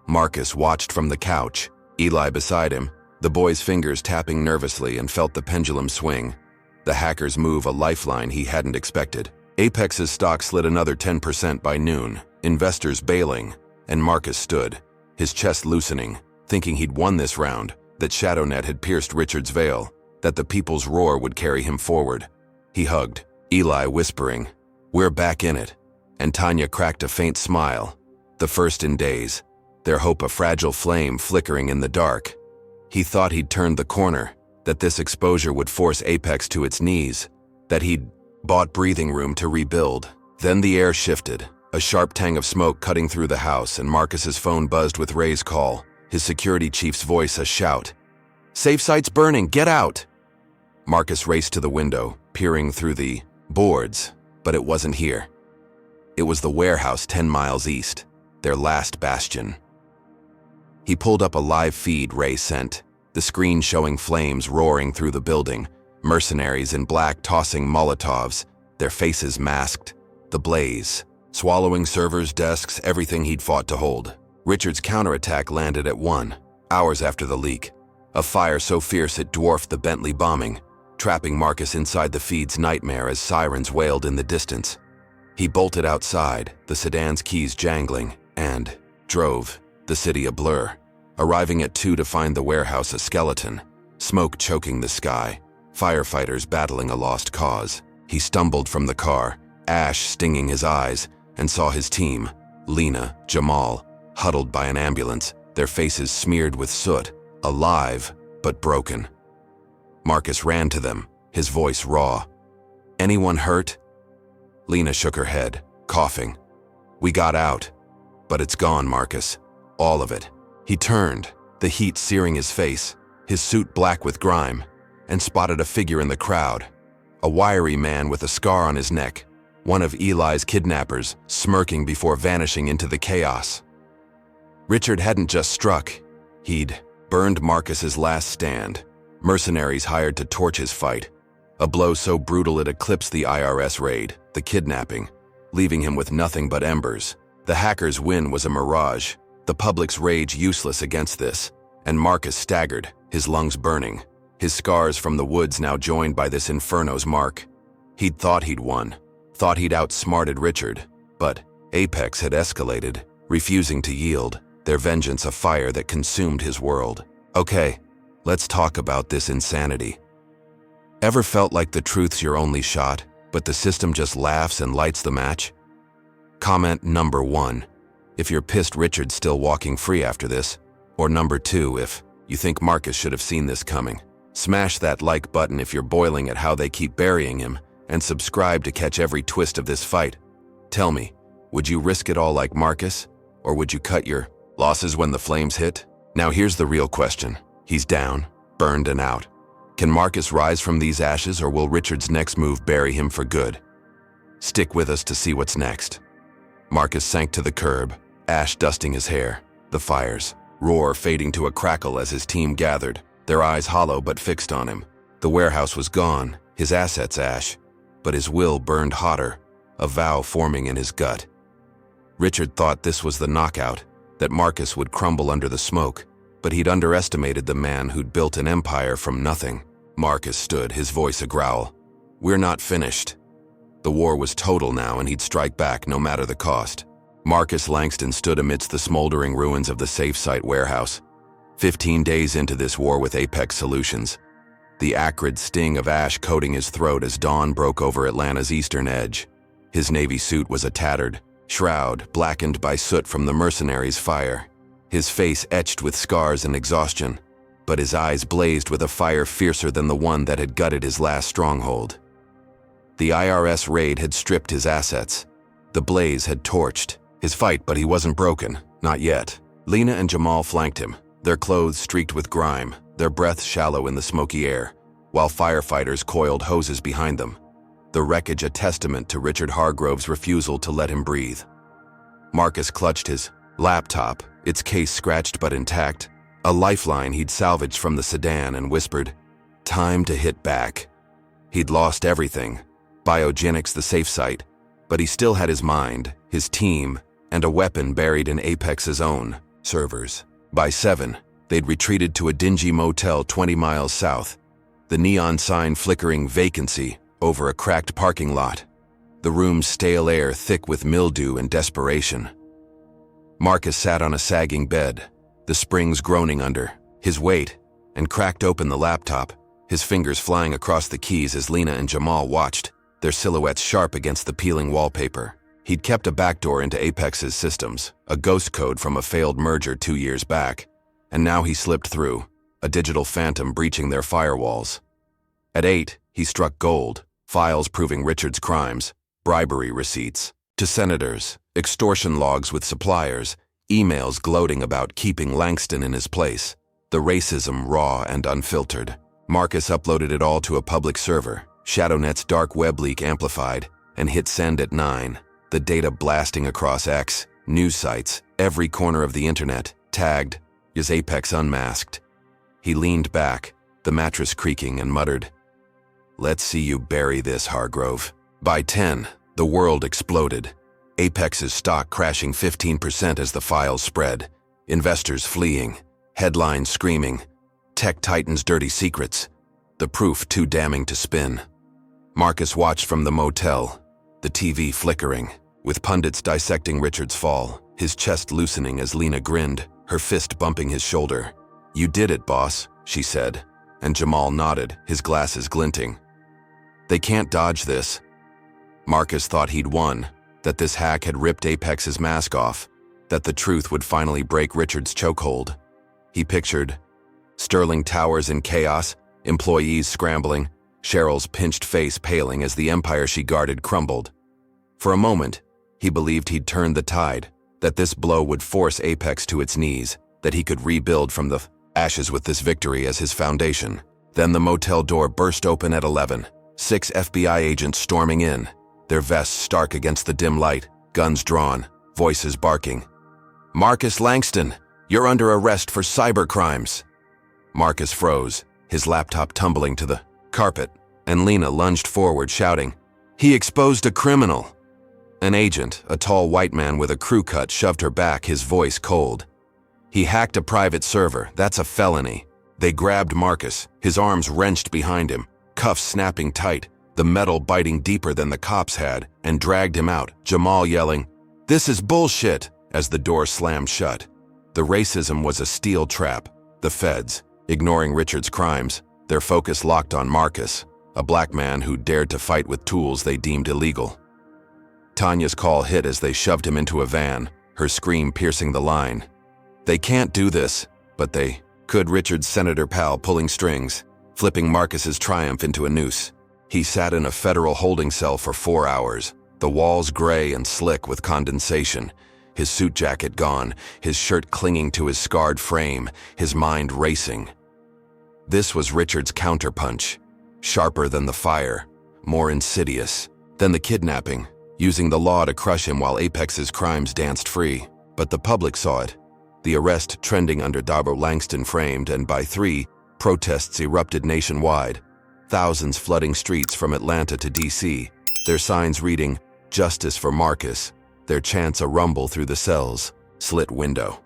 Marcus watched from the couch, Eli beside him, the boy's fingers tapping nervously, and felt the pendulum swing. The hacker's move a lifeline he hadn't expected. Apex's stock slid another 10% by noon, investors bailing, and Marcus stood, his chest loosening, thinking he'd won this round, that ShadowNet had pierced Richard's veil, that the people's roar would carry him forward. He hugged, Eli whispering, "We're back in it," and Tanya cracked a faint smile, the first in days, their hope a fragile flame flickering in the dark. He thought he'd turned the corner, that this exposure would force Apex to its knees, that he'd bought breathing room to rebuild. Then the air shifted, a sharp tang of smoke cutting through the house, and Marcus's phone buzzed with Ray's call, his security chief's voice a shout. "Safe site's burning, get out!" Marcus raced to the window, peering through the boards, but it wasn't here. It was the warehouse 10 miles east, their last bastion. He pulled up a live feed Ray sent, the screen showing flames roaring through the building, mercenaries in black tossing Molotovs, their faces masked, the blaze, swallowing servers, desks, everything he'd fought to hold. Richard's counterattack landed at 1, hours after the leak, a fire so fierce it dwarfed the Bentley bombing, trapping Marcus inside the feed's nightmare as sirens wailed in the distance. He bolted outside, the sedan's keys jangling, and drove, the city a blur, arriving at 2 to find the warehouse a skeleton, smoke choking the sky, firefighters battling a lost cause. He stumbled from the car, ash stinging his eyes, and saw his team, Lena, Jamal, huddled by an ambulance, their faces smeared with soot, alive but broken. Marcus ran to them, his voice raw. "Anyone hurt?" Lena shook her head, coughing. "We got out, but it's gone, Marcus. All of it." He turned, the heat searing his face, his suit black with grime, and spotted a figure in the crowd. A wiry man with a scar on his neck, one of Eli's kidnappers, smirking before vanishing into the chaos. Richard hadn't just struck, he'd burned Marcus's last stand, mercenaries hired to torch his fight, a blow so brutal it eclipsed the IRS raid, the kidnapping, leaving him with nothing but embers. The hacker's win was a mirage, the public's rage useless against this, and Marcus staggered, his lungs burning, his scars from the woods now joined by this inferno's mark. He'd thought he'd won, thought he'd outsmarted Richard, but Apex had escalated, refusing to yield, their vengeance a fire that consumed his world. Okay, let's talk about this insanity. Ever felt like the truth's your only shot, but the system just laughs and lights the match? Comment number 1, if you're pissed Richard's still walking free after this, or number 2, if you think Marcus should have seen this coming. Smash that like button if you're boiling at how they keep burying him, and subscribe to catch every twist of this fight. Tell me, would you risk it all like Marcus, or would you cut your losses when the flames hit? Now here's the real question. He's down, burned and out. Can Marcus rise from these ashes, or will Richard's next move bury him for good? Stick with us to see what's next. Marcus sank to the curb, ash dusting his hair. The fire's roar fading to a crackle as his team gathered, their eyes hollow but fixed on him. The warehouse was gone, his assets ash, but his will burned hotter, a vow forming in his gut. Richard thought this was the knockout, that Marcus would crumble under the smoke, but he'd underestimated the man who'd built an empire from nothing. Marcus stood, his voice a growl. "We're not finished." The war was total now, and he'd strike back no matter the cost. Marcus Langston stood amidst the smoldering ruins of the safe site warehouse. 15 days into this war with Apex Solutions, the acrid sting of ash coating his throat as dawn broke over Atlanta's eastern edge. His navy suit was a tattered shroud, blackened by soot from the mercenaries' fire. His face etched with scars and exhaustion, but his eyes blazed with a fire fiercer than the one that had gutted his last stronghold. The IRS raid had stripped his assets. The blaze had torched his fight, but he wasn't broken, not yet. Lena and Jamal flanked him, their clothes streaked with grime, their breath shallow in the smoky air, while firefighters coiled hoses behind them. The wreckage a testament to Richard Hargrove's refusal to let him breathe. Marcus clutched his laptop, its case scratched but intact, a lifeline he'd salvaged from the sedan, and whispered, "Time to hit back." He'd lost everything, Biogenics, the safe site, but he still had his mind, his team, and a weapon buried in Apex's own servers. By 7, they'd retreated to a dingy motel 20 miles south, the neon sign flickering vacancy over a cracked parking lot, the room's stale air thick with mildew and desperation. Marcus sat on a sagging bed, the springs groaning under his weight, and cracked open the laptop, his fingers flying across the keys as Lena and Jamal watched, their silhouettes sharp against the peeling wallpaper. He'd kept a backdoor into Apex's systems, a ghost code from a failed merger 2 years back, and now he slipped through, a digital phantom breaching their firewalls. At 8, he struck gold, files proving Richard's crimes, bribery receipts, to senators, extortion logs with suppliers, emails gloating about keeping Langston in his place, the racism raw and unfiltered. Marcus uploaded it all to a public server, ShadowNet's dark web leak amplified, and hit send at 9, the data blasting across X, news sites, every corner of the internet, tagged, "Is Apex unmasked?" He leaned back, the mattress creaking, and muttered, "Let's see you bury this, Hargrove." By 10, the world exploded. Apex's stock crashing 15% as the files spread, investors fleeing, headlines screaming, "Tech Titan's dirty secrets," the proof too damning to spin. Marcus watched from the motel, the TV flickering, with pundits dissecting Richard's fall, his chest loosening as Lena grinned, her fist bumping his shoulder. "You did it, boss," she said, and Jamal nodded, his glasses glinting. "They can't dodge this." Marcus thought he'd won, that this hack had ripped Apex's mask off, that the truth would finally break Richard's chokehold. He pictured Sterling Towers in chaos, employees scrambling, Cheryl's pinched face paling as the empire she guarded crumbled. For a moment, he believed he'd turned the tide, that this blow would force Apex to its knees, that he could rebuild from the ashes with this victory as his foundation. Then the motel door burst open at 11, 6 FBI agents storming in, their vests stark against the dim light, guns drawn, voices barking. "Marcus Langston, you're under arrest for cybercrimes." Marcus froze, his laptop tumbling to the carpet, and Lena lunged forward, shouting, "He exposed a criminal!" An agent, a tall white man with a crew cut, shoved her back, his voice cold. "He hacked a private server, that's a felony." They grabbed Marcus, his arms wrenched behind him, cuffs snapping tight, the metal biting deeper than the cops had, and dragged him out, Jamal yelling, "This is bullshit!" as the door slammed shut. The racism was a steel trap. The feds, ignoring Richard's crimes, their focus locked on Marcus, a black man who dared to fight with tools they deemed illegal. Tanya's call hit as they shoved him into a van, her scream piercing the line. They can't do this, but they could. Richard's senator pal pulling strings, flipping Marcus's triumph into a noose. He sat in a federal holding cell for 4 hours, the walls gray and slick with condensation, his suit jacket gone, his shirt clinging to his scarred frame, his mind racing. This was Richard's counterpunch, sharper than the fire, more insidious, Then the kidnapping, using the law to crush him while Apex's crimes danced free. But the public saw it. The arrest trending under Langston framed, and by 3, protests erupted nationwide. Thousands flooding streets from Atlanta to D.C., their signs reading, "Justice for Marcus," their chants a rumble through the cell's slit window.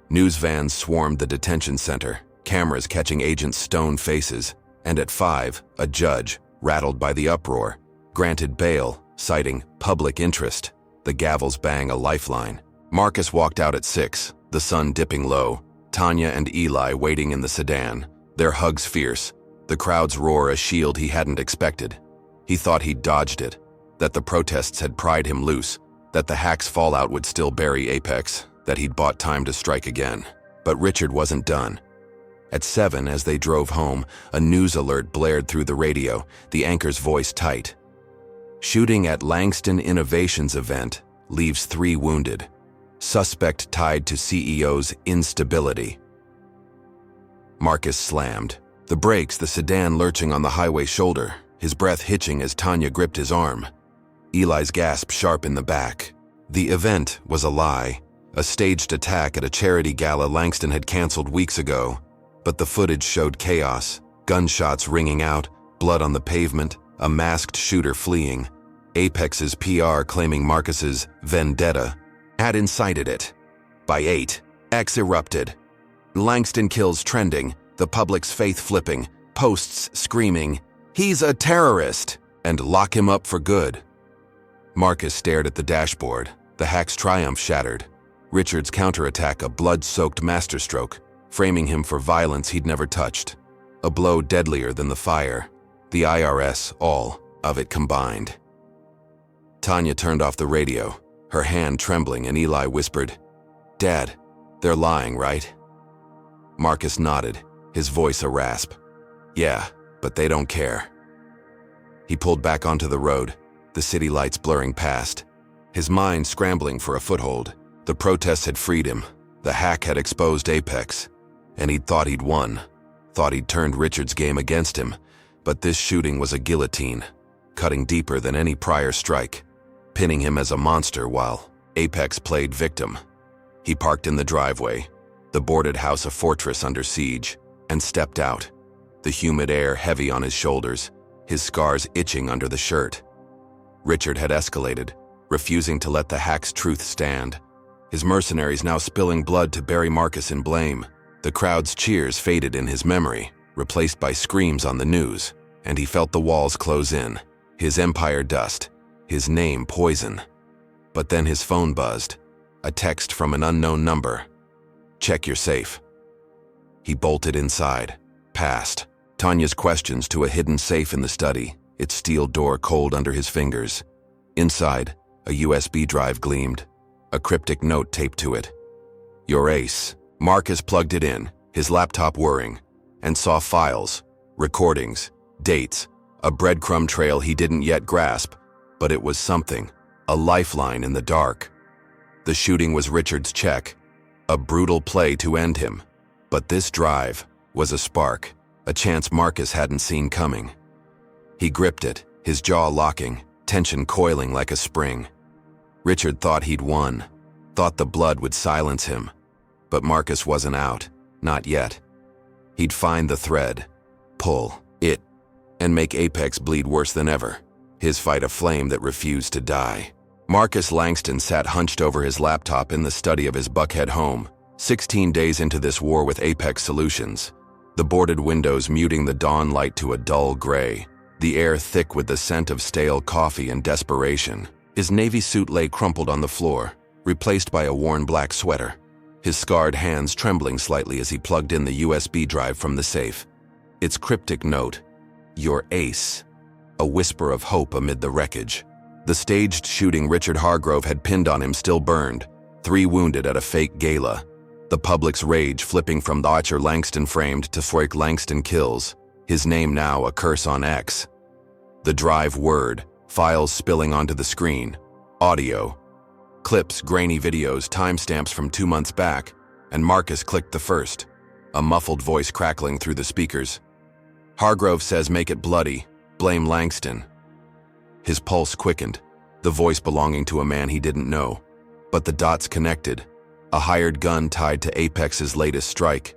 News vans swarmed the detention center, cameras catching agents' stone faces, and at 5, a judge, rattled by the uproar, granted bail, citing public interest. The gavels bang a lifeline. Marcus walked out at 6, the sun dipping low, Tanya and Eli waiting in the sedan, their hugs fierce, the crowd's roar a shield he hadn't expected. He thought he'd dodged it, that the protests had pried him loose, that the hack's fallout would still bury Apex, that he'd bought time to strike again. But Richard wasn't done. At 7, as they drove home, a news alert blared through the radio, the anchor's voice tight. Shooting at Langston Innovations event leaves 3 wounded. Suspect tied to CEO's instability. Marcus slammed. The brakes, the sedan lurching on the highway shoulder, his breath hitching as Tanya gripped his arm. Eli's gasp sharp in the back. The event was a lie, a staged attack at a charity gala Langston had canceled weeks ago. But the footage showed chaos, gunshots ringing out, blood on the pavement, a masked shooter fleeing. Apex's PR claiming Marcus's vendetta had incited it. By 8, X erupted. Langston kills trending, the public's faith flipping, posts screaming, "He's a terrorist!" and "Lock him up for good." Marcus stared at the dashboard, the hack's triumph shattered. Richard's counterattack a blood-soaked masterstroke, framing him for violence he'd never touched. A blow deadlier than the fire. The IRS, all of it combined. Tanya turned off the radio, her hand trembling, and Eli whispered, "Dad, they're lying, right?" Marcus nodded, his voice a rasp. "Yeah, but they don't care." He pulled back onto the road, the city lights blurring past, his mind scrambling for a foothold. The protests had freed him, the hack had exposed Apex, and he'd thought he'd won, thought he'd turned Richard's game against him. But this shooting was a guillotine, cutting deeper than any prior strike, pinning him as a monster while Apex played victim. He parked in the driveway, the boarded house a fortress under siege, and stepped out, the humid air heavy on his shoulders, his scars itching under the shirt. Richard had escalated, refusing to let the hack's truth stand. His mercenaries now spilling blood to bury Marcus in blame. The crowd's cheers faded in his memory, replaced by screams on the news, and he felt the walls close in, his empire dust, his name poison. But then his phone buzzed, a text from an unknown number. "Check your safe." He bolted inside, past Tanya's questions to a hidden safe in the study, its steel door cold under his fingers. Inside, a USB drive gleamed, a cryptic note taped to it. "Your ace." Marcus plugged it in, his laptop whirring, and saw files, recordings, dates, a breadcrumb trail he didn't yet grasp, but it was something, a lifeline in the dark. The shooting was Richard's check, a brutal play to end him. But this drive was a spark, a chance Marcus hadn't seen coming. He gripped it, his jaw locking, tension coiling like a spring. Richard thought he'd won, thought the blood would silence him. But Marcus wasn't out, not yet. He'd find the thread, pull it, and make Apex bleed worse than ever, his fight a flame that refused to die. Marcus Langston sat hunched over his laptop in the study of his Buckhead home, 16 days into this war with Apex Solutions, the boarded windows muting the dawn light to a dull gray, the air thick with the scent of stale coffee and desperation. His navy suit lay crumpled on the floor, replaced by a worn black sweater, his scarred hands trembling slightly as he plugged in the USB drive from the safe. Its cryptic note, "Your ace," a whisper of hope amid the wreckage. The staged shooting Richard Hargrove had pinned on him still burned, 3 wounded at a fake gala. The public's rage flipping from the Archer Langston framed to Freak Langston kills, his name now a curse on X. The drive whirred, files spilling onto the screen, audio, clips, grainy videos, timestamps from 2 months back, and Marcus clicked the first, a muffled voice crackling through the speakers. "Hargrove says make it bloody, blame Langston." His pulse quickened, the voice belonging to a man he didn't know. But the dots connected. A hired gun tied to Apex's latest strike.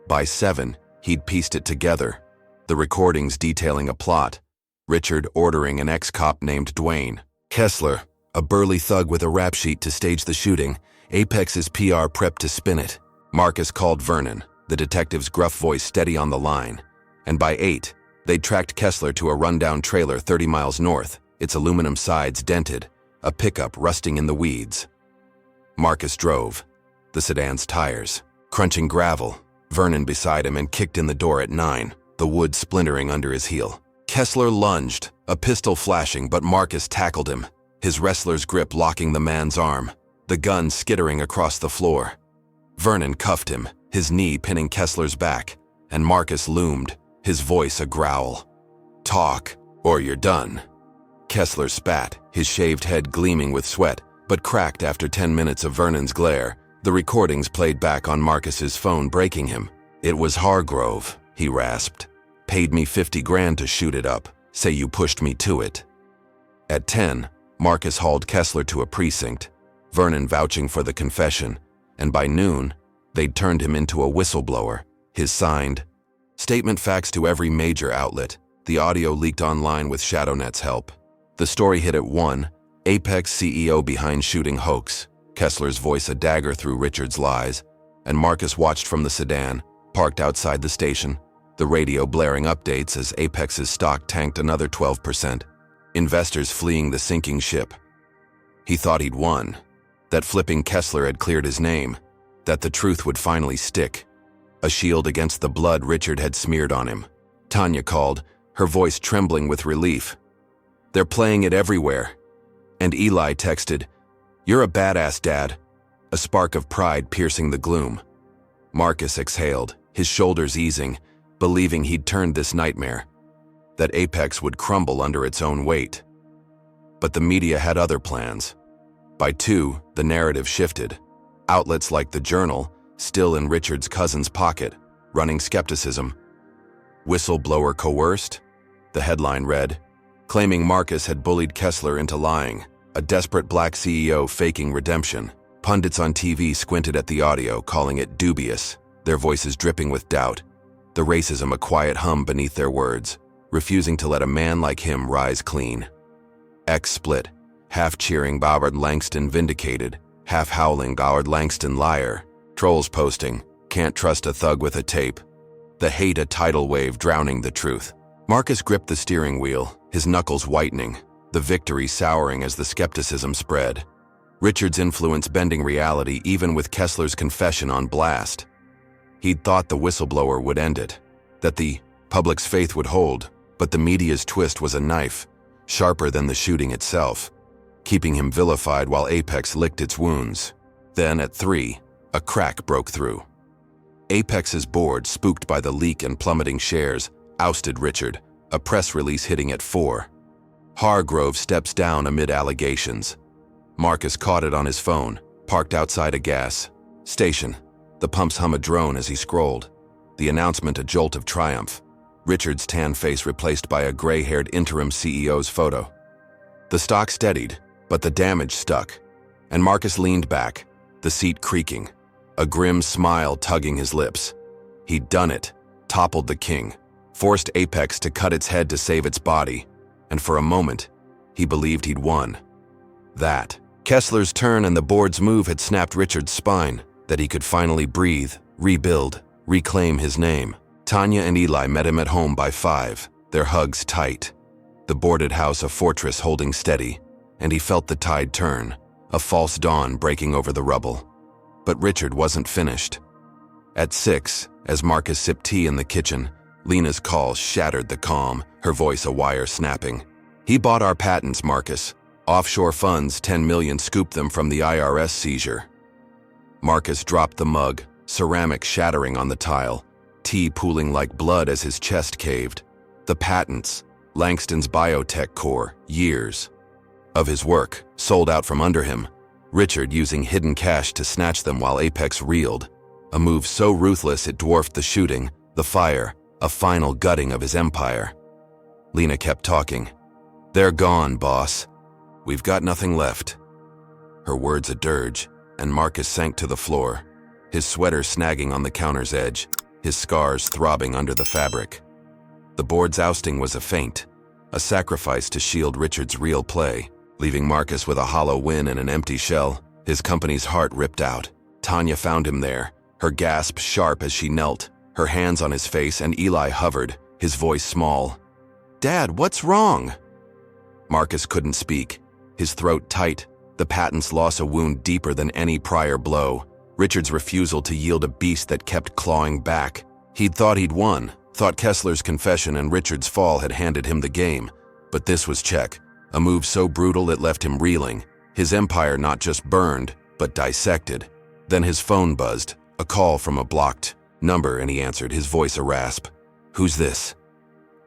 By 7, he'd pieced it together. The recordings detailing a plot. Richard ordering an ex-cop named Dwayne. Kessler, a burly thug with a rap sheet to stage the shooting. Apex's PR prepped to spin it. Marcus called Vernon, the detective's gruff voice steady on the line. And by 8, they'd tracked Kessler to a rundown trailer 30 miles north, its aluminum sides dented, a pickup rusting in the weeds. Marcus drove, the sedan's tires, crunching gravel. Vernon beside him and kicked in the door at 9, the wood splintering under his heel. Kessler lunged, a pistol flashing, but Marcus tackled him, his wrestler's grip locking the man's arm, the gun skittering across the floor. Vernon cuffed him, his knee pinning Kessler's back, and Marcus loomed, his voice a growl. "Talk, or you're done." Kessler spat, his shaved head gleaming with sweat, but cracked after 10 minutes of Vernon's glare. The recordings played back on Marcus's phone, breaking him. "It was Hargrove," he rasped. "Paid me 50 grand to shoot it up. Say you pushed me to it." At 10, Marcus hauled Kessler to a precinct, Vernon vouching for the confession, and by noon, they'd turned him into a whistleblower. His signed statement faxed to every major outlet. The audio leaked online with ShadowNet's help. The story hit at 1, Apex CEO behind shooting hoax. Kessler's voice a dagger through Richard's lies, and Marcus watched from the sedan, parked outside the station, the radio blaring updates as Apex's stock tanked another 12%. Investors fleeing the sinking ship. He thought he'd won, that flipping Kessler had cleared his name, that the truth would finally stick. A shield against the blood Richard had smeared on him. Tanya called, her voice trembling with relief. "They're playing it everywhere." And Eli texted, "You're a badass, Dad," a spark of pride piercing the gloom. Marcus exhaled, his shoulders easing, believing he'd turned this nightmare, that Apex would crumble under its own weight. But the media had other plans. By 2, the narrative shifted. Outlets like the Journal, still in Richard's cousin's pocket, running skepticism. "Whistleblower coerced?" The headline read, claiming Marcus had bullied Kessler into lying, a desperate black CEO faking redemption. Pundits on TV squinted at the audio, calling it dubious, their voices dripping with doubt, the racism a quiet hum beneath their words, refusing to let a man like him rise clean. X split, half cheering Ballard Langston vindicated, half howling Ballard Langston liar, trolls posting, "Can't trust a thug with a tape." The hate a tidal wave drowning the truth. Marcus gripped the steering wheel, his knuckles whitening, the victory souring as the skepticism spread. Richard's influence bending reality even with Kessler's confession on blast. He'd thought the whistleblower would end it, that the public's faith would hold, but the media's twist was a knife, sharper than the shooting itself, keeping him vilified while Apex licked its wounds. Then at 3, a crack broke through. Apex's board, spooked by the leak and plummeting shares, ousted Richard, a press release hitting at 4. Hargrove steps down amid allegations. Marcus caught it on his phone, parked outside a gas station. The pumps hum a drone as he scrolled. The announcement a jolt of triumph. Richard's tan face replaced by a gray-haired interim CEO's photo. The stock steadied, but the damage stuck, and Marcus leaned back, the seat creaking, a grim smile tugging his lips. He'd done it, toppled the king, forced Apex to cut its head to save its body, and for a moment, he believed he'd won. That, Kessler's turn and the board's move had snapped Richard's spine, that he could finally breathe, rebuild, reclaim his name. Tanya and Eli met him at home by 5, their hugs tight. The boarded house a fortress holding steady, and he felt the tide turn, a false dawn breaking over the rubble. But Richard wasn't finished. At 6, as Marcus sipped tea in the kitchen, Lena's call shattered the calm, her voice a wire snapping. "He bought our patents, Marcus. Offshore funds, 10 million scooped them from the IRS seizure." Marcus dropped the mug, ceramic shattering on the tile, tea pooling like blood as his chest caved. The patents, Langston's biotech core, years of his work, sold out from under him. Richard using hidden cash to snatch them while Apex reeled. A move so ruthless it dwarfed the shooting, the fire, a final gutting of his empire. Lena kept talking. "They're gone, boss. We've got nothing left." Her words a dirge, and Marcus sank to the floor, his sweater snagging on the counter's edge, his scars throbbing under the fabric. The board's ousting was a feint, a sacrifice to shield Richard's real play, leaving Marcus with a hollow win and an empty shell, his company's heart ripped out. Tanya found him there, her gasp sharp as she knelt, her hands on his face, and Eli hovered, his voice small. "Dad, what's wrong?" Marcus couldn't speak, his throat tight, the patent's loss a wound deeper than any prior blow, Richard's refusal to yield a beast that kept clawing back. He'd thought he'd won, thought Kessler's confession and Richard's fall had handed him the game, but this was check, a move so brutal it left him reeling, his empire not just burned, but dissected. Then his phone buzzed, a call from a blocked number, and he answered, his voice a rasp. "Who's this?"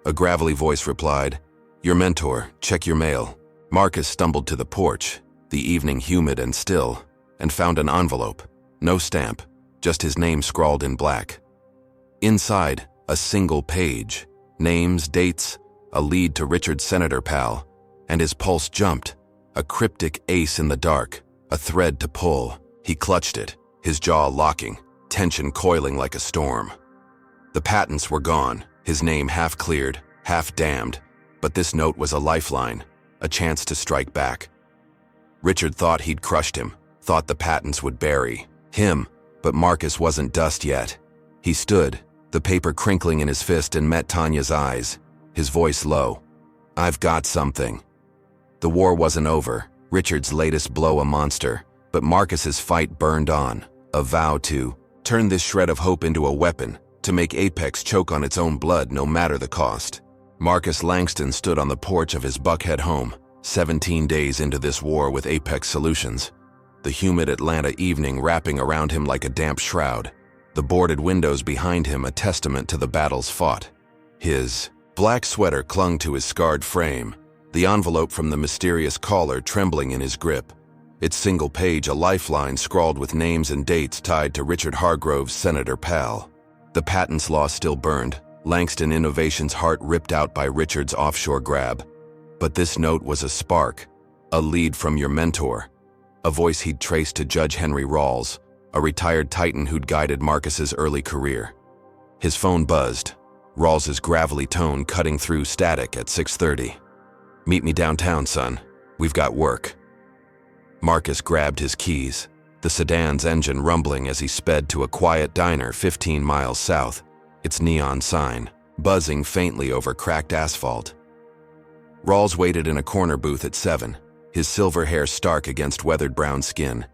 A gravelly voice replied, "Your mentor, check your mail." Marcus stumbled to the porch, the evening humid and still, and found an envelope. No stamp, just his name scrawled in black. Inside, a single page, names, dates, a lead to Richard's senator pal, and his pulse jumped, a cryptic ace in the dark, a thread to pull. He clutched it, his jaw locking, tension coiling like a storm. The patents were gone, his name half cleared, half damned, but this note was a lifeline, a chance to strike back. Richard thought he'd crushed him, thought the patents would bury him, but Marcus wasn't dust yet. He stood, the paper crinkling in his fist, and met Tanya's eyes, his voice low. "I've got something." The war wasn't over, Richard's latest blow a monster, but Marcus's fight burned on, a vow to turn this shred of hope into a weapon, to make Apex choke on its own blood no matter the cost. Marcus Langston stood on the porch of his Buckhead home, 17 days into this war with Apex Solutions. The humid Atlanta evening wrapping around him like a damp shroud, the boarded windows behind him a testament to the battles fought. His black sweater clung to his scarred frame, the envelope from the mysterious caller trembling in his grip, its single page a lifeline scrawled with names and dates tied to Richard Hargrove's senator pal. The patent's law still burned, Langston Innovations' heart ripped out by Richard's offshore grab. But this note was a spark, a lead from your mentor, a voice he'd traced to Judge Henry Rawls, a retired titan who'd guided Marcus's early career. His phone buzzed, Rawls's gravelly tone cutting through static at 6:30. "Meet me downtown, son. We've got work." Marcus grabbed his keys, the sedan's engine rumbling as he sped to a quiet diner 15 miles south, its neon sign buzzing faintly over cracked asphalt. Rawls waited in a corner booth at 7, his silver hair stark against weathered brown skin,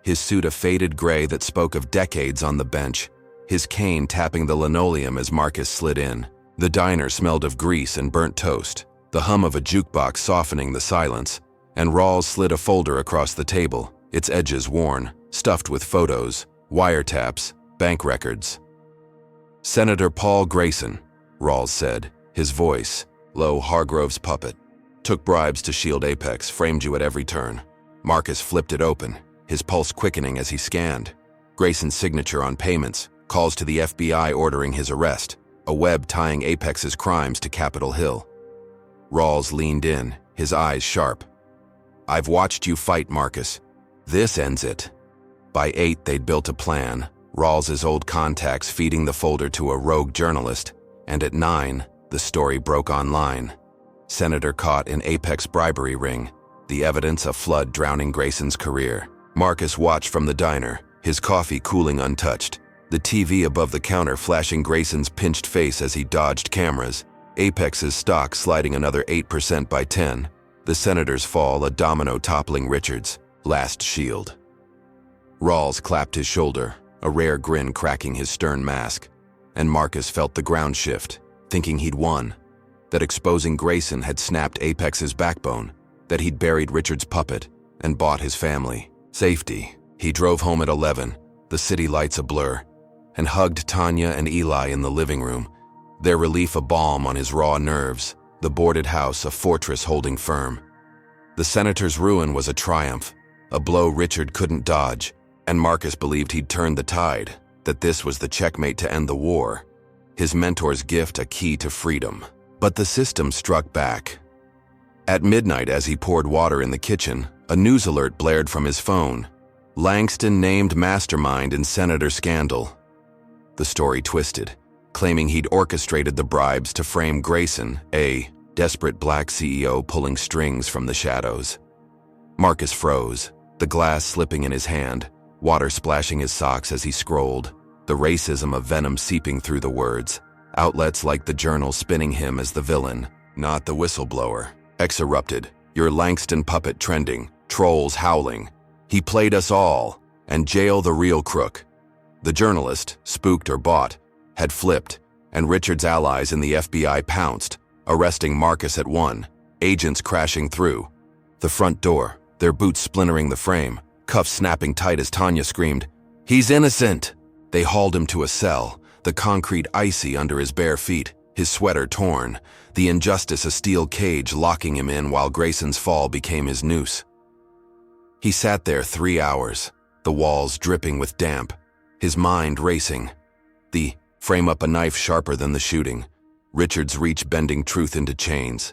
his suit a faded gray that spoke of decades on the bench, his cane tapping the linoleum as Marcus slid in. The diner smelled of grease and burnt toast, the hum of a jukebox softening the silence, and Rawls slid a folder across the table, its edges worn, stuffed with photos, wiretaps, bank records. "Senator Paul Grayson," Rawls said, his voice, low, Hargrove's puppet. "Took bribes to shield Apex, framed you at every turn." Marcus flipped it open, his pulse quickening as he scanned. Grayson's signature on payments, calls to the FBI ordering his arrest, a web tying Apex's crimes to Capitol Hill. Rawls leaned in, his eyes sharp. "I've watched you fight, Marcus. This ends it." By 8, they'd built a plan, Rawls's old contacts feeding the folder to a rogue journalist, and at 9, the story broke online. Senator caught in Apex bribery ring, the evidence a flood drowning Grayson's career. Marcus watched from the diner, his coffee cooling untouched, the TV above the counter flashing Grayson's pinched face as he dodged cameras, Apex's stock sliding another 8% by 10, the senator's fall a domino toppling Richard's last shield. Rawls clapped his shoulder, a rare grin cracking his stern mask, and Marcus felt the ground shift, thinking he'd won, that exposing Grayson had snapped Apex's backbone, that he'd buried Richard's puppet and bought his family safety. He drove home at 11, the city lights a blur, and hugged Tanya and Eli in the living room, their relief a balm on his raw nerves, the boarded house a fortress holding firm. The senator's ruin was a triumph, a blow Richard couldn't dodge, and Marcus believed he'd turned the tide, that this was the checkmate to end the war, his mentor's gift a key to freedom. But the system struck back. At midnight, as he poured water in the kitchen, a news alert blared from his phone. Langston named mastermind in Senator scandal. The story twisted, claiming he'd orchestrated the bribes to frame Grayson, a desperate black CEO pulling strings from the shadows. Marcus froze, the glass slipping in his hand, water splashing his socks as he scrolled, the racism of venom seeping through the words. Outlets like the Journal spinning him as the villain, not the whistleblower. X erupted, your Langston puppet trending, trolls howling. He played us all, and jail the real crook. The journalist, spooked or bought, had flipped, and Richard's allies in the FBI pounced, arresting Marcus at one, agents crashing through. The front door, their boots splintering the frame, cuffs snapping tight as Tanya screamed, "He's innocent!" They hauled him to a cell, the concrete icy under his bare feet, his sweater torn, the injustice a steel cage locking him in while Grayson's fall became his noose. He sat there 3 hours, the walls dripping with damp, his mind racing. The frame up a knife sharper than the shooting, Richard's reach bending truth into chains.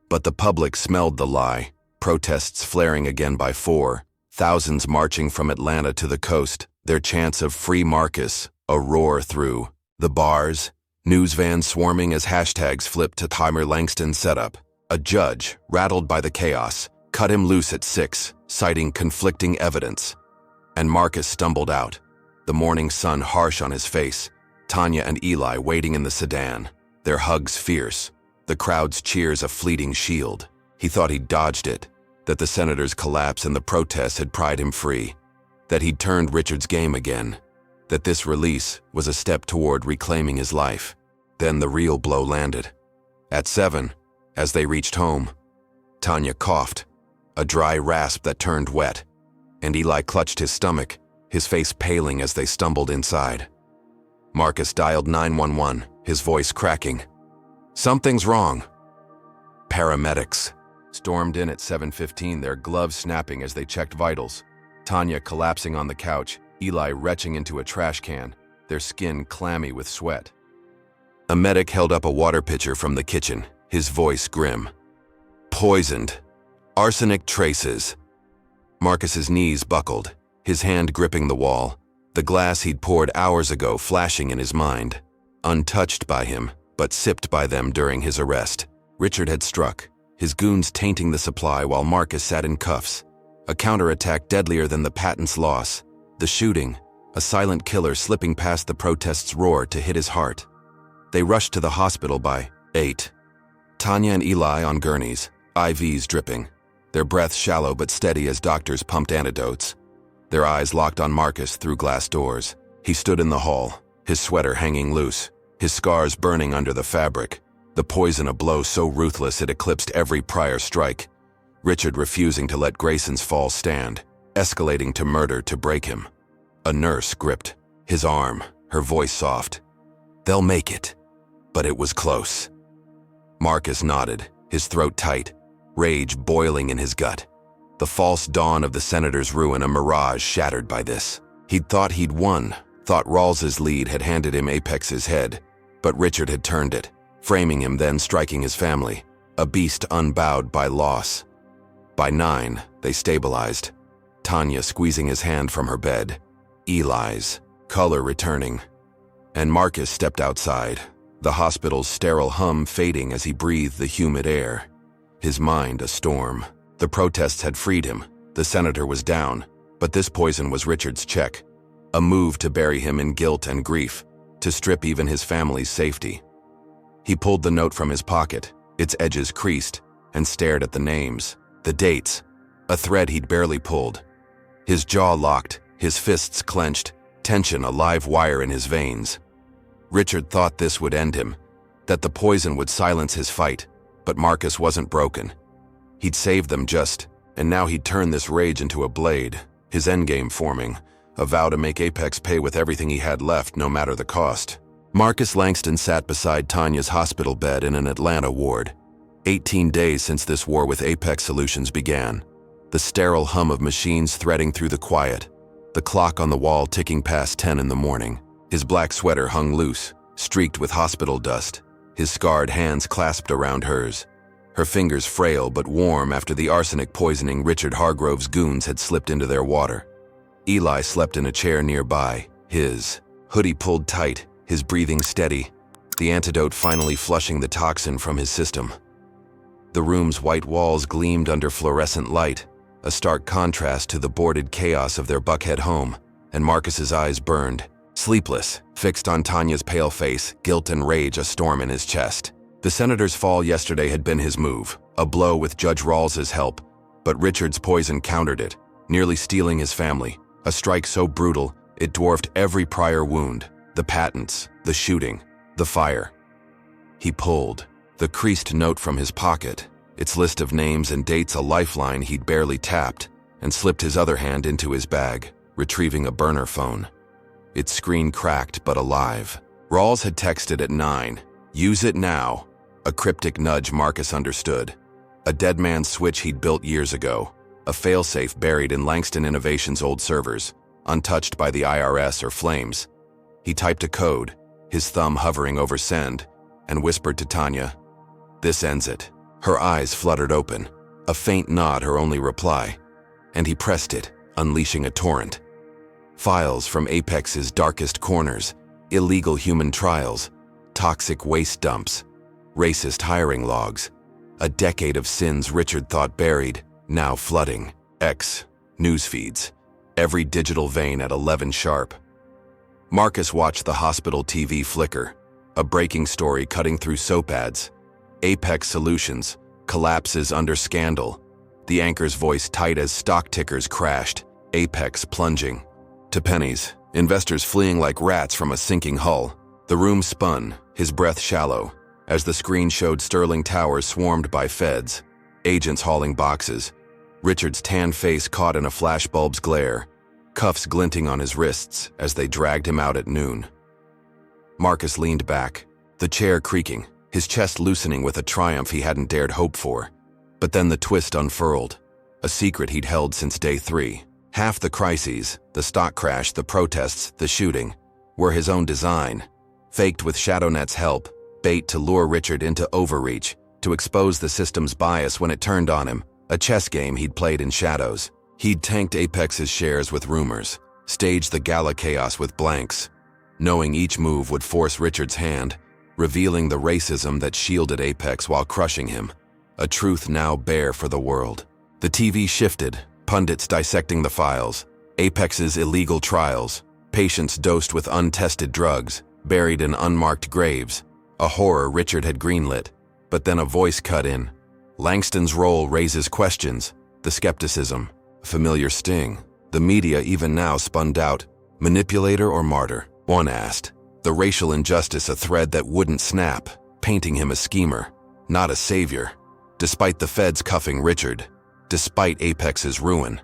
But the public smelled the lie, protests flaring again by 4, thousands marching from Atlanta to the coast, their chants of Free Marcus, a roar through the bars, news vans swarming as hashtags flipped to Timer Langston setup. A judge, rattled by the chaos, cut him loose at 6, citing conflicting evidence. And Marcus stumbled out, the morning sun harsh on his face, Tanya and Eli waiting in the sedan, their hugs fierce, the crowd's cheers a fleeting shield. He thought he'd dodged it, that the senator's collapse and the protests had pried him free, that he'd turned Richard's game again, that this release was a step toward reclaiming his life. Then the real blow landed. At 7, as they reached home, Tanya coughed, a dry rasp that turned wet, and Eli clutched his stomach, his face paling as they stumbled inside. Marcus dialed 911, his voice cracking. "Something's wrong." Paramedics stormed in at 7:15, their gloves snapping as they checked vitals. Tanya collapsing on the couch, Eli retching into a trash can, their skin clammy with sweat. A medic held up a water pitcher from the kitchen, his voice grim. "Poisoned. Arsenic traces." Marcus's knees buckled, his hand gripping the wall, the glass he'd poured hours ago flashing in his mind. Untouched by him, but sipped by them during his arrest. Richard had struck, his goons tainting the supply while Marcus sat in cuffs. A counterattack deadlier than the patent's loss. The shooting, a silent killer slipping past the protest's roar to hit his heart. They rushed to the hospital by 8. Tanya and Eli on gurneys, IVs dripping, their breath shallow but steady as doctors pumped antidotes. Their eyes locked on Marcus through glass doors. He stood in the hall, his sweater hanging loose, his scars burning under the fabric, the poison a blow so ruthless it eclipsed every prior strike. Richard refusing to let Grayson's fall stand, escalating to murder to break him. A nurse gripped his arm, her voice soft. "They'll make it." But it was close. Marcus nodded, his throat tight, rage boiling in his gut. The false dawn of the senator's ruin a mirage shattered by this. He'd thought he'd won, thought Rawls's lead had handed him Apex's head, but Richard had turned it, framing him then striking his family, a beast unbowed by loss. By 9, they stabilized, Tanya squeezing his hand from her bed, Eli's, color returning. And Marcus stepped outside, the hospital's sterile hum fading as he breathed the humid air. His mind a storm. The protests had freed him, the senator was down, but this poison was Richard's check. A move to bury him in guilt and grief, to strip even his family's safety. He pulled the note from his pocket, its edges creased, and stared at the names, the dates, a thread he'd barely pulled. His jaw locked, his fists clenched, tension a live wire in his veins. Richard thought this would end him, that the poison would silence his fight, but Marcus wasn't broken. He'd saved them just, and now he'd turn this rage into a blade, his endgame forming, a vow to make Apex pay with everything he had left no matter the cost. Marcus Langston sat beside Tanya's hospital bed in an Atlanta ward. 18 days since this war with Apex Solutions began. The sterile hum of machines threading through the quiet, the clock on the wall ticking past 10 in the morning. His black sweater hung loose, streaked with hospital dust, his scarred hands clasped around hers. her fingers frail but warm after the arsenic poisoning Richard Hargrove's goons had slipped into their water. Eli slept in a chair nearby, his hoodie pulled tight, his breathing steady, the antidote finally flushing the toxin from his system. The room's white walls gleamed under fluorescent light, a stark contrast to the boarded chaos of their Buckhead home, and Marcus's eyes burned, sleepless, fixed on Tanya's pale face, guilt and rage a storm in his chest. The senator's fall yesterday had been his move, a blow with Judge Rawls's help, but Richard's poison countered it, nearly stealing his family, a strike so brutal it dwarfed every prior wound, the patents, the shooting, the fire. He pulled the creased note from his pocket, its list of names and dates a lifeline he'd barely tapped, and slipped his other hand into his bag, retrieving a burner phone. Its screen cracked but alive. Rawls had texted at 9, "Use it now," a cryptic nudge Marcus understood. A dead man's switch he'd built years ago, a failsafe buried in Langston Innovations' old servers, untouched by the IRS or flames. He typed a code, his thumb hovering over send, and whispered to Tanya, "This ends it." Her eyes fluttered open, a faint nod her only reply, and he pressed it, unleashing a torrent. Files from Apex's darkest corners, illegal human trials, toxic waste dumps, racist hiring logs, a decade of sins Richard thought buried, now flooding. News feeds, every digital vein at 11 sharp. Marcus watched the hospital TV flicker, a breaking story cutting through soap ads. Apex Solutions, collapses under scandal. The anchor's voice tight as stock tickers crashed, Apex plunging to pennies, investors fleeing like rats from a sinking hull. The room spun, his breath shallow, as the screen showed Sterling Towers swarmed by feds, agents hauling boxes. Richard's tan face caught in a flashbulb's glare, cuffs glinting on his wrists as they dragged him out at noon. Marcus leaned back, the chair creaking, his chest loosening with a triumph he hadn't dared hope for. But then the twist unfurled, a secret he'd held since day 3. Half the crises, the stock crash, the protests, the shooting, were his own design, faked with ShadowNet's help, bait to lure Richard into overreach, to expose the system's bias when it turned on him, a chess game he'd played in shadows. He'd tanked Apex's shares with rumors, staged the gala chaos with blanks, knowing each move would force Richard's hand, revealing the racism that shielded Apex while crushing him, a truth now bare for the world. The TV shifted, pundits dissecting the files, Apex's illegal trials, patients dosed with untested drugs, buried in unmarked graves, a horror Richard had greenlit. But then a voice cut in. Langston's role raises questions, the skepticism, a familiar sting. The media even now spun doubt, manipulator or martyr? One asked. The racial injustice a thread that wouldn't snap, painting him a schemer, not a savior. Despite the feds cuffing Richard, despite Apex's ruin.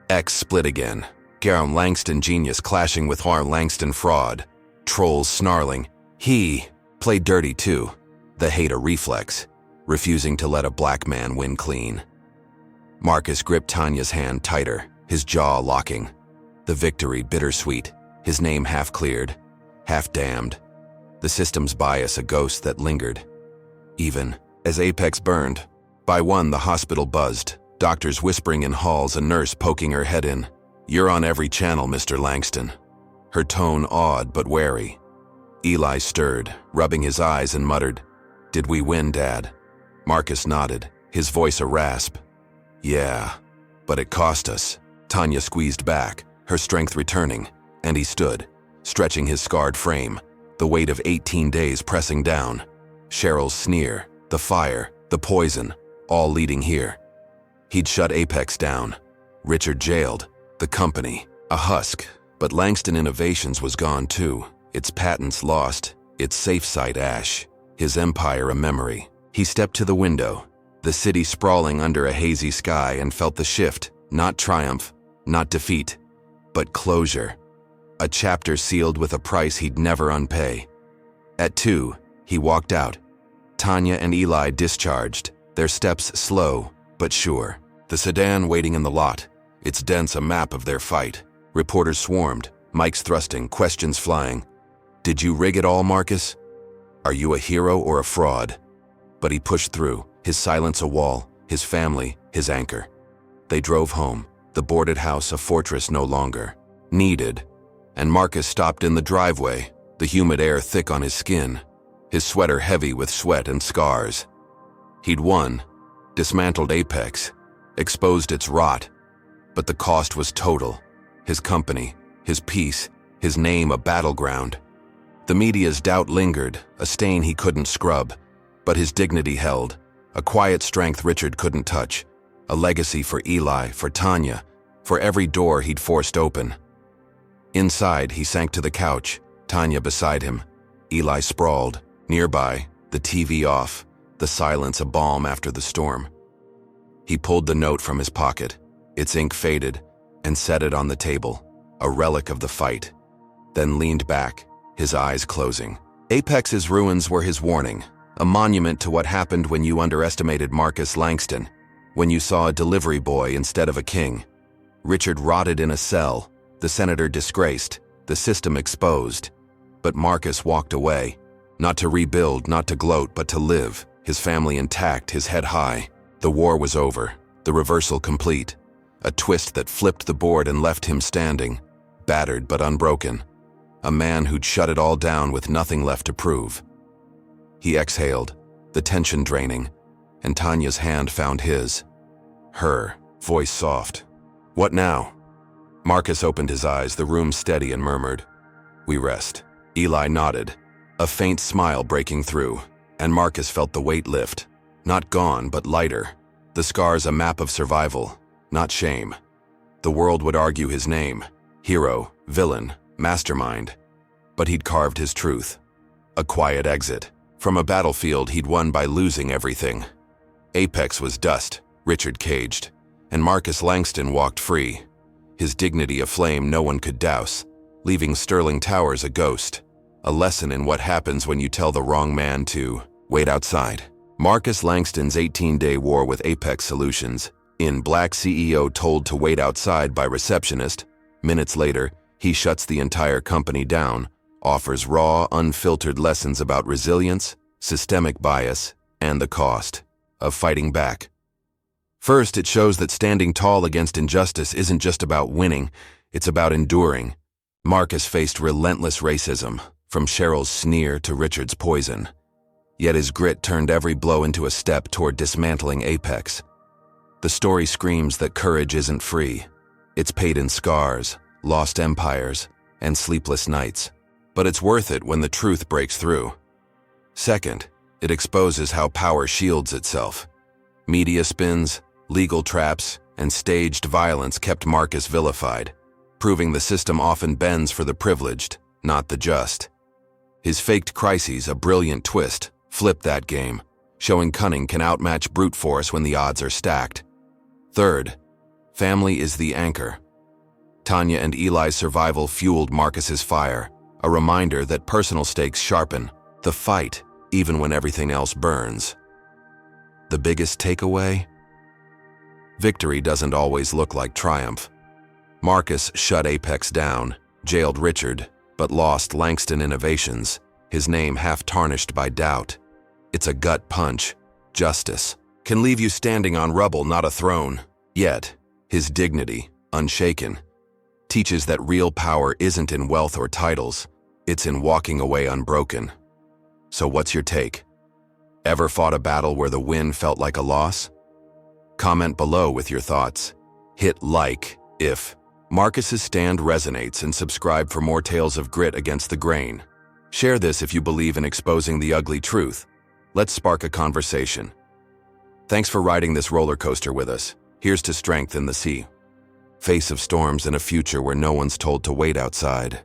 X split again. Garum Langston genius clashing with Har Langston fraud. Trolls snarling. He played dirty too. The hate a reflex, refusing to let a black man win clean. Marcus gripped Tanya's hand tighter, his jaw locking. The victory bittersweet, his name half cleared, half damned. The system's bias a ghost that lingered. Even as Apex burned, by one the hospital buzzed, doctors whispering in halls, a nurse poking her head in. You're on every channel, Mr. Langston. Her tone awed but wary. Eli stirred, rubbing his eyes and muttered, Did we win, Dad? Marcus nodded, his voice a rasp. Yeah, but it cost us. Tanya squeezed back, her strength returning, and he stood, stretching his scarred frame, the weight of 18 days pressing down. Cheryl's sneer, the fire, the poison, all leading here. He'd shut Apex down. Richard jailed. The company, a husk. But Langston Innovations was gone too. Its patents lost, its safe site ash, his empire a memory. He stepped to the window, the city sprawling under a hazy sky, and felt the shift, not triumph, not defeat, but closure. A chapter sealed with a price he'd never unpay. At 2, he walked out. Tanya and Eli discharged, their steps slow but sure. The sedan waiting in the lot, its dents a map of their fight. Reporters swarmed, mics thrusting, questions flying. Did you rig it all, Marcus? Are you a hero or a fraud? But he pushed through, his silence a wall, his family his anchor. They drove home, the boarded house a fortress no longer needed, and Marcus stopped in the driveway, the humid air thick on his skin, his sweater heavy with sweat and scars. He'd won, dismantled Apex, exposed its rot, but the cost was total. His company, his peace, his name a battleground. The media's doubt lingered, a stain he couldn't scrub, but his dignity held, a quiet strength Richard couldn't touch, a legacy for Eli, for Tanya, for every door he'd forced open. Inside, he sank to the couch, Tanya beside him, Eli sprawled, nearby, the TV off, the silence a balm after the storm. He pulled the note from his pocket, its ink faded, and set it on the table, a relic of the fight, then leaned back, his eyes closing. Apex's ruins were his warning, a monument to what happened when you underestimated Marcus Langston, when you saw a delivery boy instead of a king. Richard rotted in a cell, the senator disgraced, the system exposed. But Marcus walked away, not to rebuild, not to gloat, but to live, his family intact, his head high. The war was over, the reversal complete, a twist that flipped the board and left him standing, battered but unbroken, a man who'd shut it all down with nothing left to prove. He exhaled, the tension draining, and Tanya's hand found his. Her voice soft. "What now?" Marcus opened his eyes, the room steady, and murmured, "We rest." Eli nodded, a faint smile breaking through, and Marcus felt the weight lift. Not gone, but lighter. The scars a map of survival, not shame. The world would argue his name, hero, villain, mastermind. But he'd carved his truth. A quiet exit. From a battlefield he'd won by losing everything. Apex was dust, Richard caged, and Marcus Langston walked free, his dignity a flame no one could douse, leaving Sterling Towers a ghost, a lesson in what happens when you tell the wrong man to wait outside. Marcus Langston's 18-day war with Apex Solutions. In Black CEO told to wait outside by Receptionist. Minutes later, he shuts the entire company down, offers raw, unfiltered lessons about resilience, systemic bias, and the cost of fighting back. First, it shows that standing tall against injustice isn't just about winning, it's about enduring. Marcus faced relentless racism, from Cheryl's sneer to Richard's poison. Yet his grit turned every blow into a step toward dismantling Apex. The story screams that courage isn't free. It's paid in scars, lost empires, and sleepless nights. But it's worth it when the truth breaks through. Second, it exposes how power shields itself. Media spins, legal traps, and staged violence kept Marcus vilified, proving the system often bends for the privileged, not the just. His faked crises, a brilliant twist, flipped that game, showing cunning can outmatch brute force when the odds are stacked. Third, family is the anchor. Tanya and Eli's survival fueled Marcus's fire, a reminder that personal stakes sharpen the fight, even when everything else burns. The biggest takeaway? Victory doesn't always look like triumph. Marcus shut Apex down, jailed Richard, but lost Langston Innovations, his name half tarnished by doubt. It's a gut punch. Justice can leave you standing on rubble, not a throne. Yet, his dignity, unshaken, teaches that real power isn't in wealth or titles, it's in walking away unbroken. So what's your take? Ever fought a battle where the win felt like a loss? Comment below with your thoughts. Hit like if Marcus's stand resonates, and subscribe for more tales of grit against the grain. Share this if you believe in exposing the ugly truth. Let's spark a conversation. Thanks for riding this roller coaster with us. Here's to strength in the sea. Face of storms and a future where no one's told to wait outside.